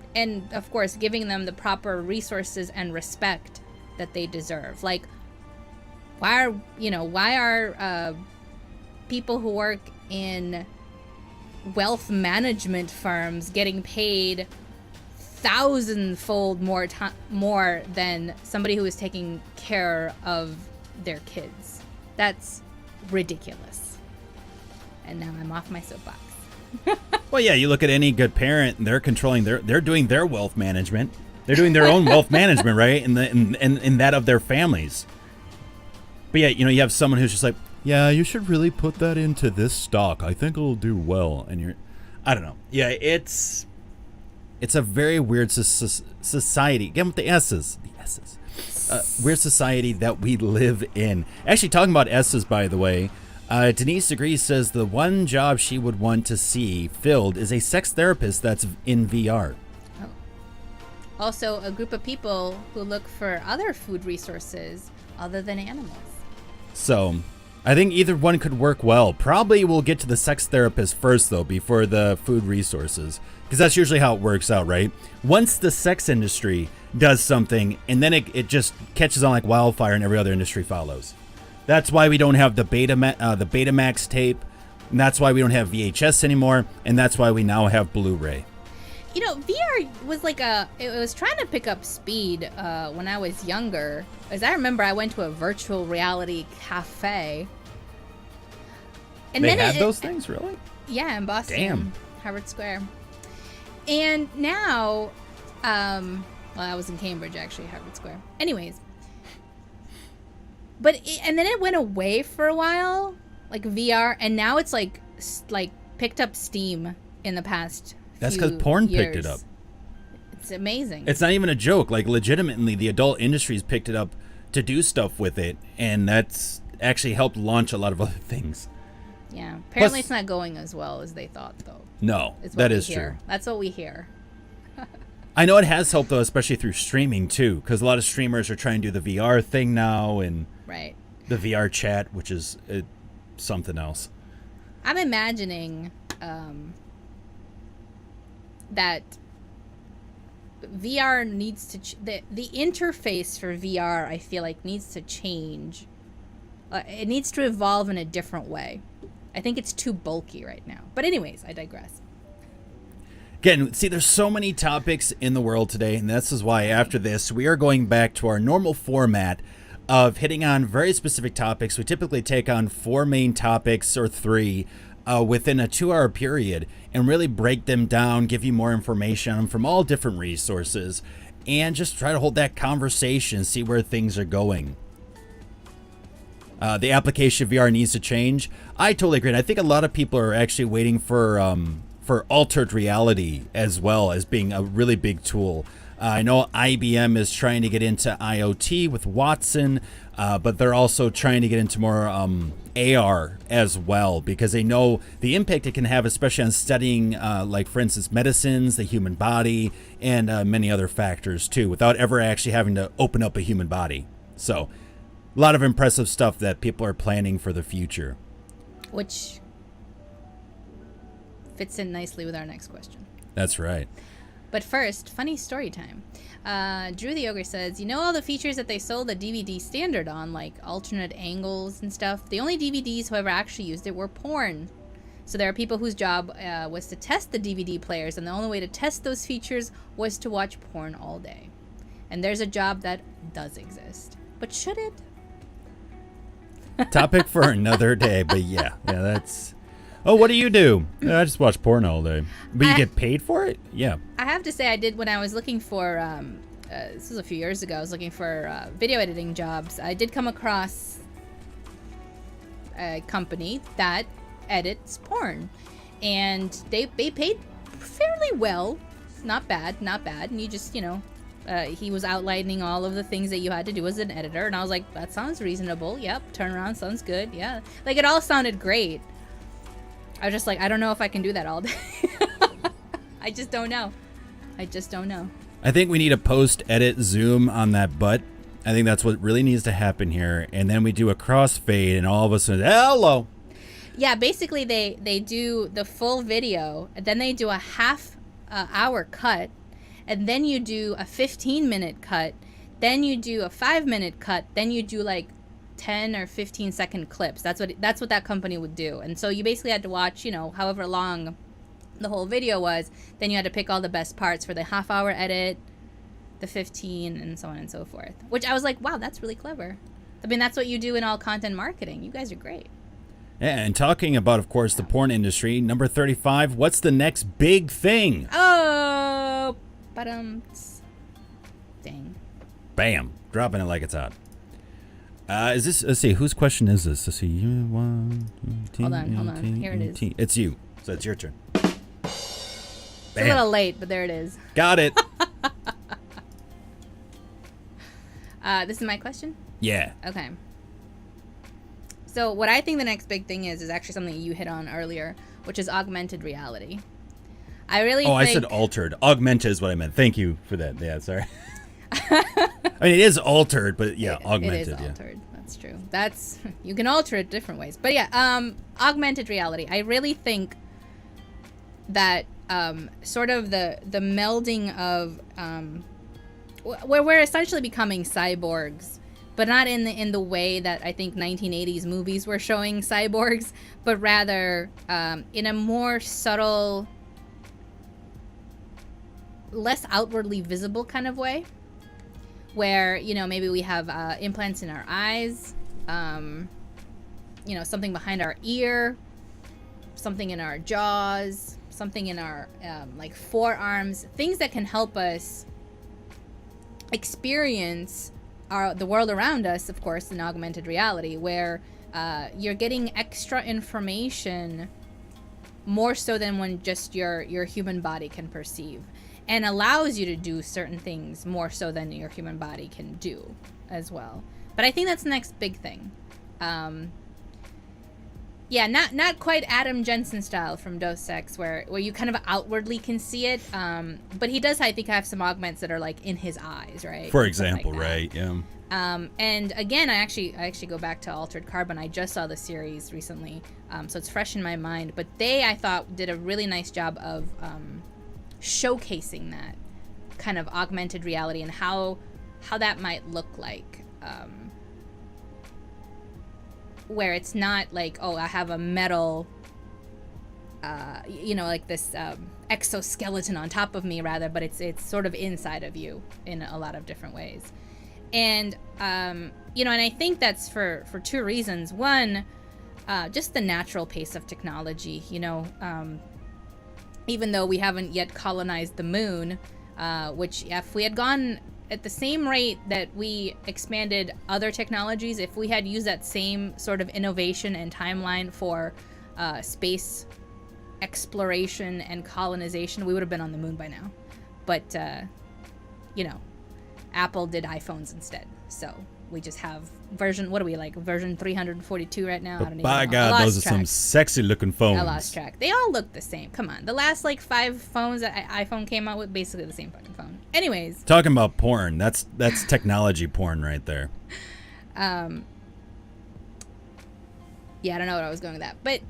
of course, giving them the proper resources and respect that they deserve. Like, why are people who work in wealth management firms getting paid thousandfold more than somebody who is taking care of their kids? That's ridiculous. And now I'm off my soapbox. Well, yeah, you look at any good parent, and they're controlling they're doing their wealth management. They're doing their own wealth management, right? In that of their families. But yeah, you have someone who's just like, yeah, you should really put that into this stock. I think it'll do well. And I don't know. Yeah, it's a very weird society. Again, with the S's. Weird society that we live in. Actually, talking about S's, by the way, Denise Degree says the one job she would want to see filled is a sex therapist that's in VR. Oh. Also, a group of people who look for other food resources other than animals. So, I think either one could work well. Probably we'll get to the sex therapist first, though, before the food resources. Because that's usually how it works out, right? Once the sex industry does something, and then it just catches on like wildfire and every other industry follows. That's why we don't have the Betamax tape, and that's why we don't have VHS anymore, and that's why we now have Blu-ray. VR was it was trying to pick up speed when I was younger. As I remember, I went to a virtual reality cafe. And they had those things, really? Yeah, in Boston. Damn. Harvard Square. And now, I was in Cambridge, actually, Harvard Square. Anyways. And then it went away for a while, like VR, and now it's like picked up steam in the past That's few because porn years. picked it up. It's amazing. It's not even a joke. Like, legitimately, the adult industry's picked it up to do stuff with it, and that's actually helped launch a lot of other things. Yeah. Apparently Plus, it's not going as well as they thought, though. No, that is true. true. That's what we hear. I know it has helped, though, especially through streaming, too, because a lot of streamers are trying to do the VR thing now and Right. the VR chat, which is something else. I'm imagining that VR needs to... the interface for VR, I feel like, needs to change. It needs to evolve in a different way. I think it's too bulky right now. But anyways, I digress. Again, see, there's so many topics in the world today, and this is why after this, we are going back to our normal format of hitting on very specific topics. We typically take on 4 main topics or 3 within a 2-hour period and really break them down, give you more information on them from all different resources, and just try to hold that conversation, see where things are going. The application of VR needs to change. I totally agree. And I think a lot of people are actually waiting for altered reality as well as being a really big tool. I know IBM is trying to get into IoT with Watson, but they're also trying to get into more AR as well, because they know the impact it can have, especially on studying, like, for instance, medicines, the human body, and many other factors, too, without ever actually having to open up a human body. So a lot of impressive stuff that people are planning for the future. Which fits in nicely with our next question. That's right. But first, funny story time. Drew the Ogre says, you know all the features that they sold the DVD standard on, like alternate angles and stuff? The only DVDs who ever actually used it were porn. So there are people whose job was to test the DVD players, and the only way to test those features was to watch porn all day. And there's a job that does exist. But should it? Topic for another day, but yeah, that's... Oh, what do you do? I just watch porn all day. But you get paid for it? Yeah. I have to say, I did when I was looking for, this was a few years ago, I was looking for video editing jobs. I did come across a company that edits porn. And they paid fairly well. Not bad, not bad. And you just, you know... he was outlining all of the things that you had to do as an editor, and I was like, that sounds reasonable. Yep, turnaround sounds good. Yeah, like, it all sounded great. I was just like, I don't know if I can do that all day. I just don't know. I think we need a post-edit zoom on that butt. I think that's what really needs to happen here. And then we do a crossfade, and all of a sudden, hello. Yeah, basically they do the full video, and then they do a half hour cut, and then you do a 15-minute cut, then you do a 5-minute cut, then you do like 10 or 15 second clips. That's what that company would do. And so you basically had to watch, you know, however long the whole video was. Then you had to pick all the best parts for the half-hour edit, the 15, and so on and so forth. Which I was like, wow, that's really clever. I mean, that's what you do in all content marketing. You guys are great. Yeah, and talking about, of course, the porn industry, number 35, what's the next big thing? Oh, dang. Bam. Dropping it like it's hot. Is this, let's see, whose question is this? Let's see. Hold on. Here it is. It's you. So it's your turn. It's a little late, but there it is. Got it. This is my question? Yeah. Okay. So what I think the next big thing is actually something you hit on earlier, which is augmented reality. I think... I said altered. Augmented is what I meant. Thank you for that. Yeah, sorry. I mean, it is altered, but yeah, augmented. It is altered. Yeah. That's true. You can alter it different ways. But yeah, augmented reality. I really think that sort of the melding of where we're essentially becoming cyborgs, but not in the way that I think 1980s movies were showing cyborgs, but rather in a more subtle, less outwardly visible kind of way, where, you know, maybe we have implants in our eyes, you know, something behind our ear, something in our jaws, something in our like forearms, things that can help us experience the world around us, of course, in augmented reality, where you're getting extra information more so than when just your human body can perceive, and allows you to do certain things more so than your human body can do as well. But I think that's the next big thing. Yeah, not quite Adam Jensen style from Dos Ex, where you kind of outwardly can see it. But he does, I think, have some augments that are like in his eyes, right? For example, like right? Yeah. And again, I actually go back to Altered Carbon. I just saw the series recently, so it's fresh in my mind. But I thought, did a really nice job of showcasing that kind of augmented reality and how that might look like. Where it's not like, oh, I have a metal, like this exoskeleton on top of me, rather, but it's sort of inside of you in a lot of different ways. And, and I think that's for two reasons. One, just the natural pace of technology, even though we haven't yet colonized the moon, which if we had gone at the same rate that we expanded other technologies, if we had used that same sort of innovation and timeline for space exploration and colonization, we would have been on the moon by now. But, Apple did iPhones instead. So we just have version 342 right now? But I don't even know. By God, those are some sexy looking phones. I lost track. They all look the same. Come on. The last 5 phones that iPhone came out with, basically the same fucking phone. Anyways. Talking about porn. That's technology porn right there. Yeah, I don't know what I was going with that. But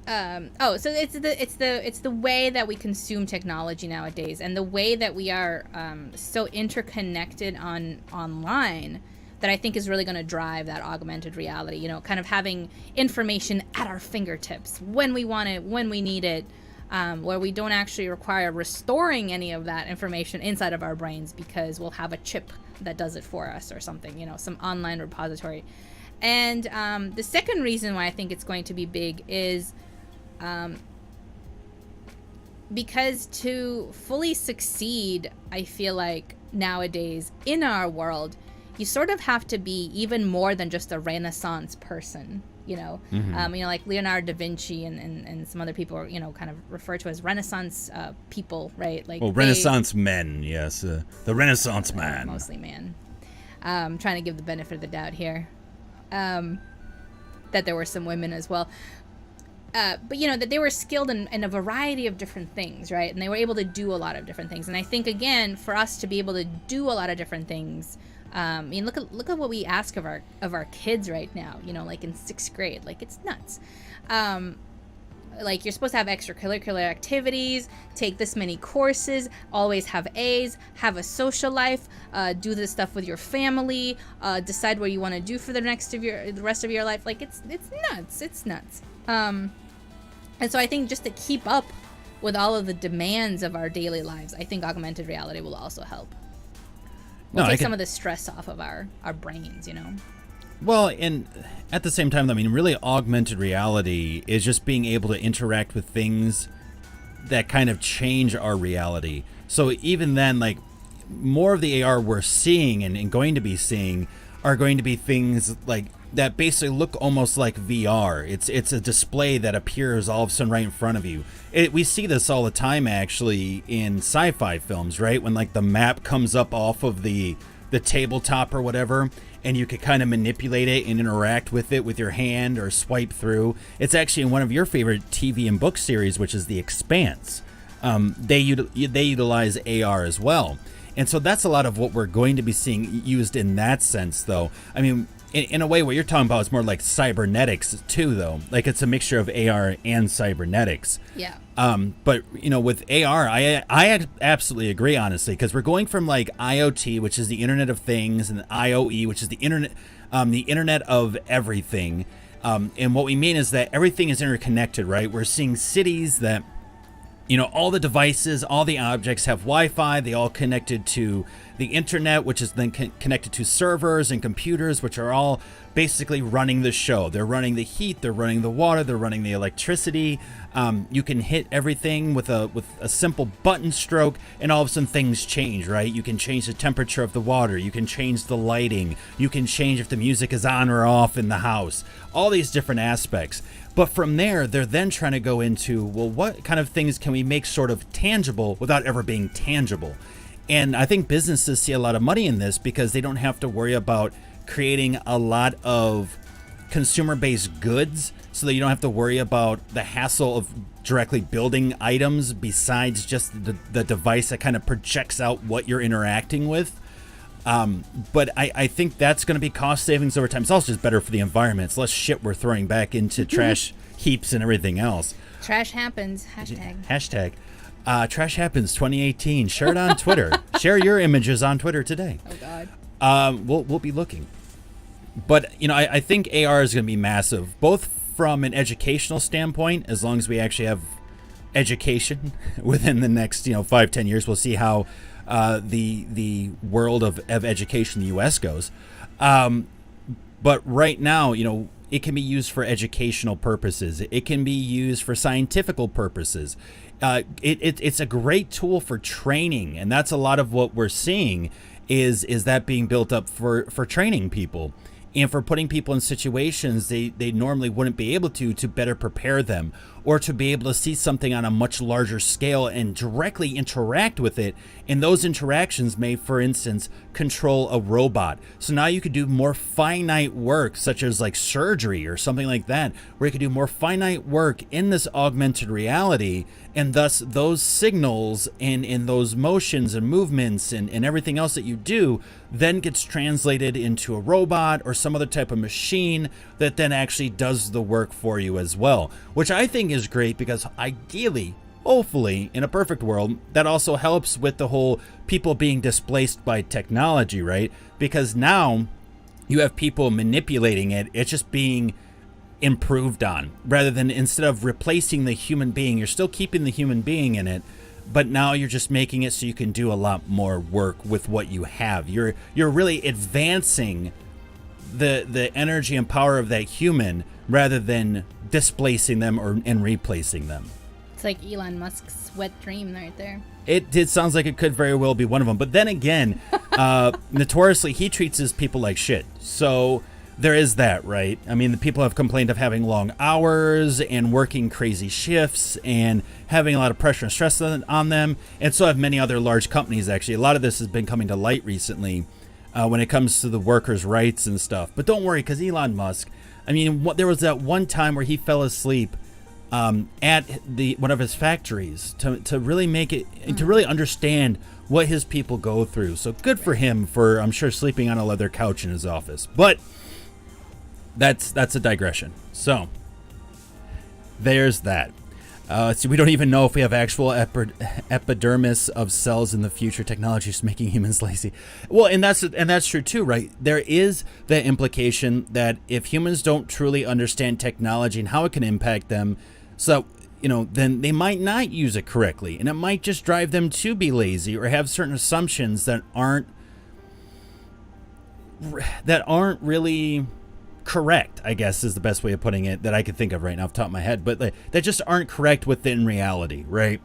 so it's the way that we consume technology nowadays, and the way that we are so interconnected online, that I think is really going to drive that augmented reality, kind of having information at our fingertips when we want it, when we need it, where we don't actually require restoring any of that information inside of our brains, because we'll have a chip that does it for us or something, some online repository. And the second reason why I think it's going to be big is because to fully succeed, I feel like nowadays in our world, you sort of have to be even more than just a Renaissance person, like Leonardo da Vinci and some other people are, kind of referred to as Renaissance people, right? Like, Renaissance men, yes, the Renaissance man. Mostly man. Trying to give the benefit of the doubt here, that there were some women as well. But that they were skilled in a variety of different things, right? And they were able to do a lot of different things. And I think, again, for us to be able to do a lot of different things, look at what we ask of our kids right now, like in 6th grade, like it's nuts. Like, you're supposed to have extracurricular activities, take this many courses, always have A's, have a social life, do this stuff with your family, decide what you want to do for the rest of your life. Like, it's nuts. And so I think just to keep up with all of the demands of our daily lives, I think augmented reality will also help. We'll take some of the stress off of our brains, Well, and at the same time, really augmented reality is just being able to interact with things that kind of change our reality. So even then, more of the AR we're seeing and going to be seeing are going to be things like that basically look almost like VR. It's a display that appears all of a sudden right in front of you. We see this all the time, actually, in sci-fi films, right? When the map comes up off of the tabletop or whatever, and you could kind of manipulate it and interact with it with your hand or swipe through. It's actually in one of your favorite TV and book series, which is The Expanse. They utilize AR as well. And so that's a lot of what we're going to be seeing used in that sense, though. In a way, what you're talking about is more like cybernetics, too, though. Like, it's a mixture of AR and cybernetics. Yeah. But, with AR, I absolutely agree, honestly, because we're going from, IoT, which is the Internet of Things, and IoE, which is the Internet of Everything. And what we mean is that everything is interconnected, right? We're seeing cities that, all the devices, all the objects have Wi-Fi. They all connected to the internet, which is then connected to servers and computers, which are all basically running the show. They're running the heat, they're running the water, they're running the electricity. You can hit everything with a simple button stroke, and all of a sudden things change, right? You can change the temperature of the water, you can change the lighting, you can change if the music is on or off in the house. All these different aspects. But from there, they're then trying to go into, well, what kind of things can we make sort of tangible without ever being tangible? And I think businesses see a lot of money in this because they don't have to worry about creating a lot of consumer-based goods. so that you don't have to worry about the hassle of directly building items besides just the device that kind of projects out what you're interacting with. But I think that's going to be cost savings over time. It's also just better for the environment. It's less shit we're throwing back into trash heaps and everything else. Trash happens. Hashtag. Trash happens 2018. Share it on Twitter. Share your images on Twitter today. Oh God. We'll be looking. But I think AR is going to be massive, both from an educational standpoint, as long as we actually have education within the next 5-10 years. We'll see how the world of education in the U.S. goes. But right now, it can be used for educational purposes. It can be used for scientific purposes. It's a great tool for training, and that's a lot of what we're seeing is that being built up for training people and for putting people in situations they normally wouldn't be able to better prepare them, or to be able to see something on a much larger scale and directly interact with it. And those interactions may, for instance, control a robot. So now you could do more finite work, such as like surgery or something like that, where you could do more finite work in this augmented reality, and thus those signals and those motions and movements and everything else that you do then gets translated into a robot or some other type of machine that then actually does the work for you as well, which I think is great, because ideally, hopefully, in a perfect world, that also helps with the whole people being displaced by technology, right? Because now you have people manipulating it. It's just being improved on, rather than, instead of replacing the human being, you're still keeping the human being in it, but now you're just making it so you can do a lot more work with what you have. You're really advancing the energy and power of that human, rather than displacing them and replacing them. It's like Elon Musk's wet dream right there. It sounds like it could very well be one of them. But then again, notoriously, he treats his people like shit. So there is that, right? I mean, the people have complained of having long hours and working crazy shifts and having a lot of pressure and stress on them. And so have many other large companies, actually. A lot of this has been coming to light recently when it comes to the workers' rights and stuff. But don't worry, because Elon Musk, I mean, there was that one time where he fell asleep at one of his factories to really make it, to really understand what his people go through. So good for him for, I'm sure, sleeping on a leather couch in his office. But that's a digression. So there's that. So we don't even know if we have actual epidermis of cells in the future. Technology is making humans lazy. Well, and that's true too, right? There is the implication that if humans don't truly understand technology and how it can impact them, so then they might not use it correctly, and it might just drive them to be lazy or have certain assumptions that aren't really correct, I guess, is the best way of putting it that I could think of right now off the top of my head, but that just aren't correct within reality, right?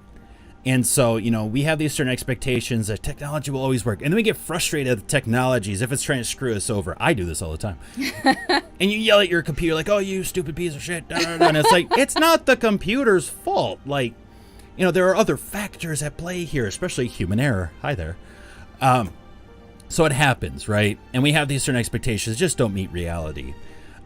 And so, we have these certain expectations that technology will always work, and then we get frustrated at the technologies if it's trying to screw us over. I do this all the time. And you yell at your computer like, "Oh, you stupid piece of shit," and it's like, it's not the computer's fault. Like, there are other factors at play here, especially human error. Hi there. So it happens, right? And we have these certain expectations, just don't meet reality.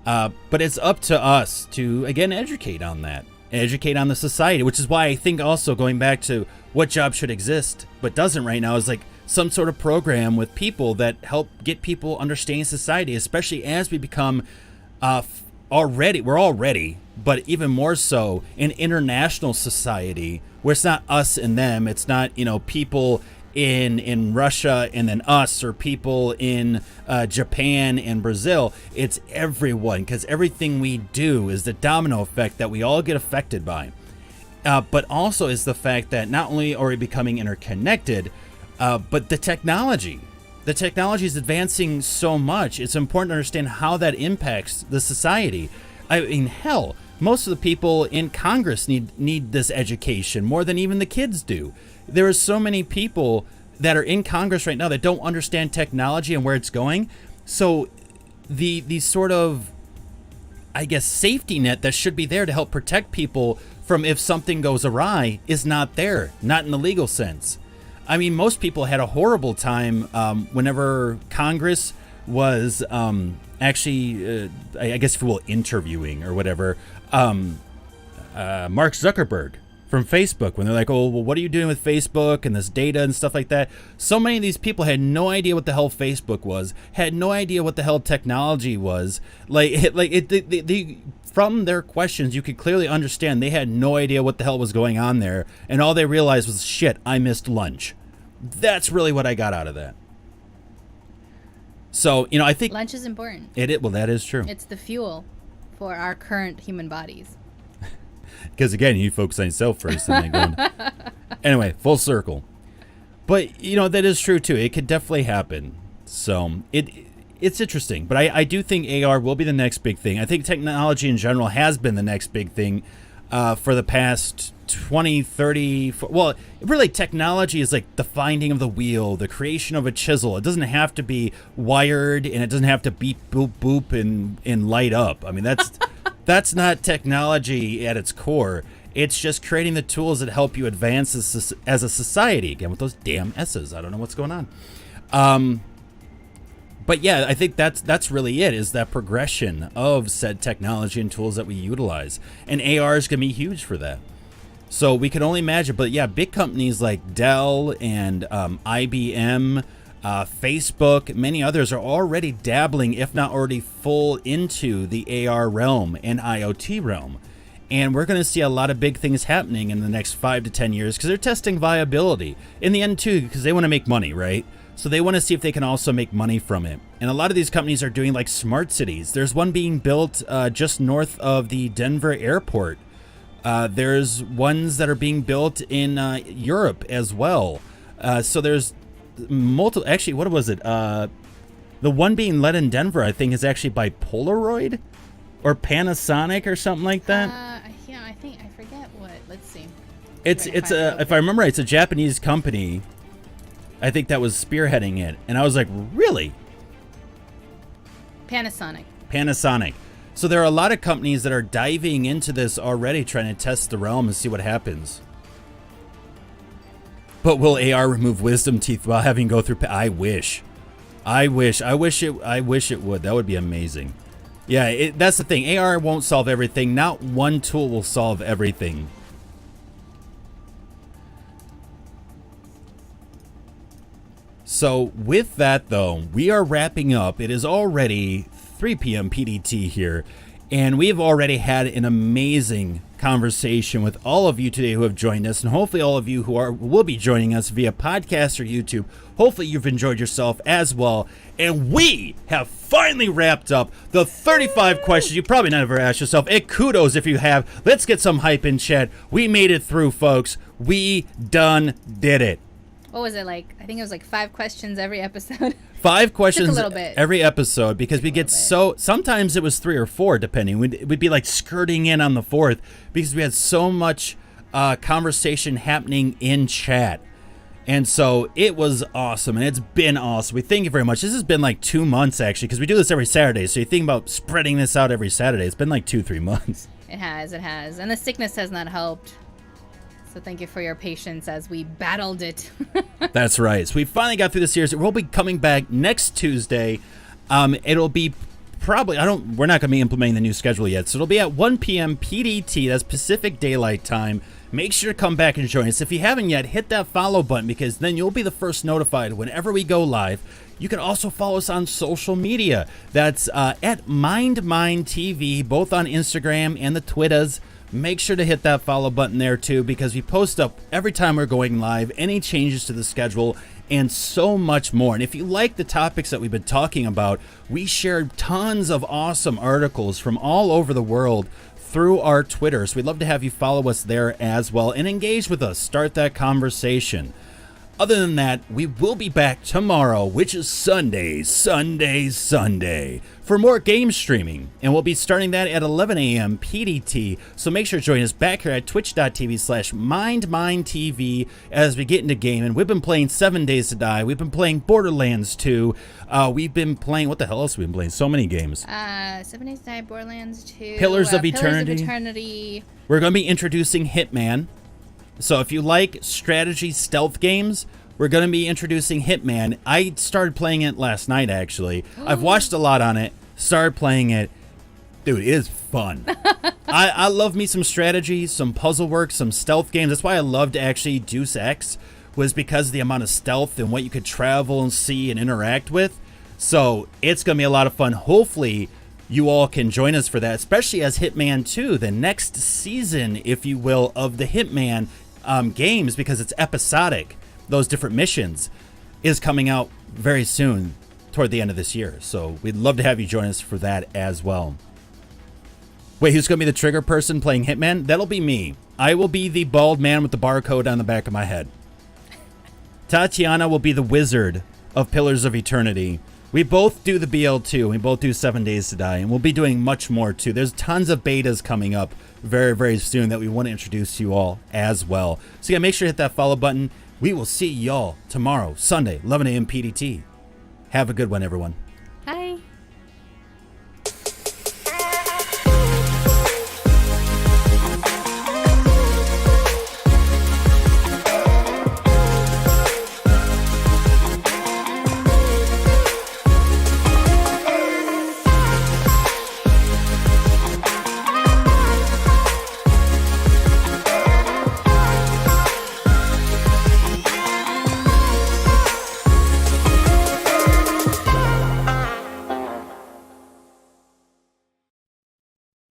But it's up to us to, again, educate on that. Educate on the society, which is why I think also going back to what job should exist but doesn't right now is like some sort of program with people that help get people understanding society, especially as we become we're already, but even more so, an international society where it's not us and them. It's not, people in Russia and then us, or people in Japan and Brazil. It's everyone, because everything we do is the domino effect that we all get affected by. But also is the fact that not only are we becoming interconnected, but the technology is advancing so much. It's important to understand how that impacts the society. I mean, hell, most of the people in Congress need this education more than even the kids do. There are so many people that are in Congress right now that don't understand technology and where it's going. So the sort of, I guess, safety net that should be there to help protect people from if something goes awry is not there, not in the legal sense. I mean, most people had a horrible time whenever Congress was actually, I guess if you will, interviewing or whatever, Mark Zuckerberg from Facebook, when they're like, oh, well, what are you doing with Facebook and this data and stuff like that? So many of these people had no idea what the hell Facebook was, had no idea what the hell technology was. From their questions, you could clearly understand they had no idea what the hell was going on there, and all they realized was, shit, I missed lunch. That's really what I got out of that. So, I think lunch is important. Well, that is true. It's the fuel for our current human bodies. Because again, you focus on yourself first, and then go. Anyway, full circle. But that is true too. It could definitely happen. So it's interesting. But I do think AR will be the next big thing. I think technology in general has been the next big thing for the past 20, 30. Well, really, technology is like the finding of the wheel, the creation of a chisel. It doesn't have to be wired, and it doesn't have to beep, boop, boop, and light up. I mean, that's not technology at its core. It's just creating the tools that help you advance as a society. Again, with those damn S's. I don't know what's going on. But yeah, I think that's really it, is that progression of said technology and tools that we utilize. And AR is going to be huge for that. So we can only imagine. But yeah, big companies like Dell and IBM, Facebook, many others are already dabbling, if not already full into the AR realm and IoT realm. And we're going to see a lot of big things happening in the next 5 to 10 years because they're testing viability. In the end, too, because they want to make money, right? So they want to see if they can also make money from it. And a lot of these companies are doing like smart cities. There's one being built just north of the Denver airport. There's ones that are being built in Europe as well. So there's multiple. Actually, what was it? The one being led in Denver, I think, is actually by Polaroid or Panasonic or something like that. Yeah, I forget what. Let's see. It's if I remember right, it's a Japanese company. I think that was spearheading it, and I was like, really? Panasonic. So there are a lot of companies that are diving into this already, trying to test the realm and see what happens. But will AR remove wisdom teeth while having to go through? I wish it would. That would be amazing. Yeah, that's the thing. AR won't solve everything. Not one tool will solve everything. So with that, though, we are wrapping up. It is already 3 p.m. PDT here, and we've already had an amazing conversation with all of you today who have joined us, and hopefully all of you who will be joining us via podcast or YouTube. Hopefully you've enjoyed yourself as well. And we have finally wrapped up the 35 questions you probably never asked yourself. And kudos if you have. Let's get some hype in chat. We made it through, folks. We done did it. What was it like? I think it was like 5 questions every episode. 5 questions a little bit. Every episode, because we get sometimes it was 3 or 4 depending. We'd be like skirting in on the 4th because we had so much conversation happening in chat. And so it was awesome, and it's been awesome. We thank you very much. This has been like 2 months actually, because we do this every Saturday. So you think about spreading this out every Saturday. It's been like 2-3 months. It has. And the sickness has not helped. So thank you for your patience as we battled it. That's right. So we finally got through the series. We'll be coming back next Tuesday. It'll be probably, we're not going to be implementing the new schedule yet. So it'll be at 1 p.m. PDT. That's Pacific Daylight Time. Make sure to come back and join us. If you haven't yet, hit that follow button, because then you'll be the first notified whenever we go live. You can also follow us on social media. That's at MindMineTV, both on Instagram and the Twitters. Make sure to hit that follow button there too, because we post up every time we're going live, any changes to the schedule, and so much more. And if you like the topics that we've been talking about, we share tons of awesome articles from all over the world through our Twitter. So we'd love to have you follow us there as well and engage with us. Start that conversation. Other than that, we will be back tomorrow, which is Sunday, for more game streaming. And we'll be starting that at 11 a.m. PDT. So make sure to join us back here at twitch.tv/MindMineTV as we get into gaming. We've been playing 7 Days to Die. We've been playing Borderlands 2. We've been playing, what the hell else have we been playing? So many games. 7 Days to Die, Borderlands 2. Pillars of Eternity. We're going to be introducing Hitman. So if you like strategy stealth games, we're going to be introducing Hitman. I started playing it last night, actually. I've watched a lot on it, started playing it. Dude, it is fun. I love me some strategy, some puzzle work, some stealth games. That's why I loved actually Deus Ex, was because of the amount of stealth and what you could travel and see and interact with. So it's going to be a lot of fun. Hopefully, you all can join us for that, especially as Hitman 2, the next season, if you will, of the Hitman games, because it's episodic. Those different missions is coming out very soon toward the end of this year. So we'd love to have you join us for that as well. Wait, who's going to be the trigger person playing Hitman? That'll be me. I will be the bald man with the barcode on the back of my head. Tatiana will be the wizard of Pillars of Eternity. We both do the BL2. We both do 7 Days to Die. And we'll be doing much more, too. There's tons of betas coming up very, very soon that we want to introduce to you all as well. So, yeah, make sure to hit that follow button. We will see y'all tomorrow, Sunday, 11 a.m. PDT. Have a good one, everyone.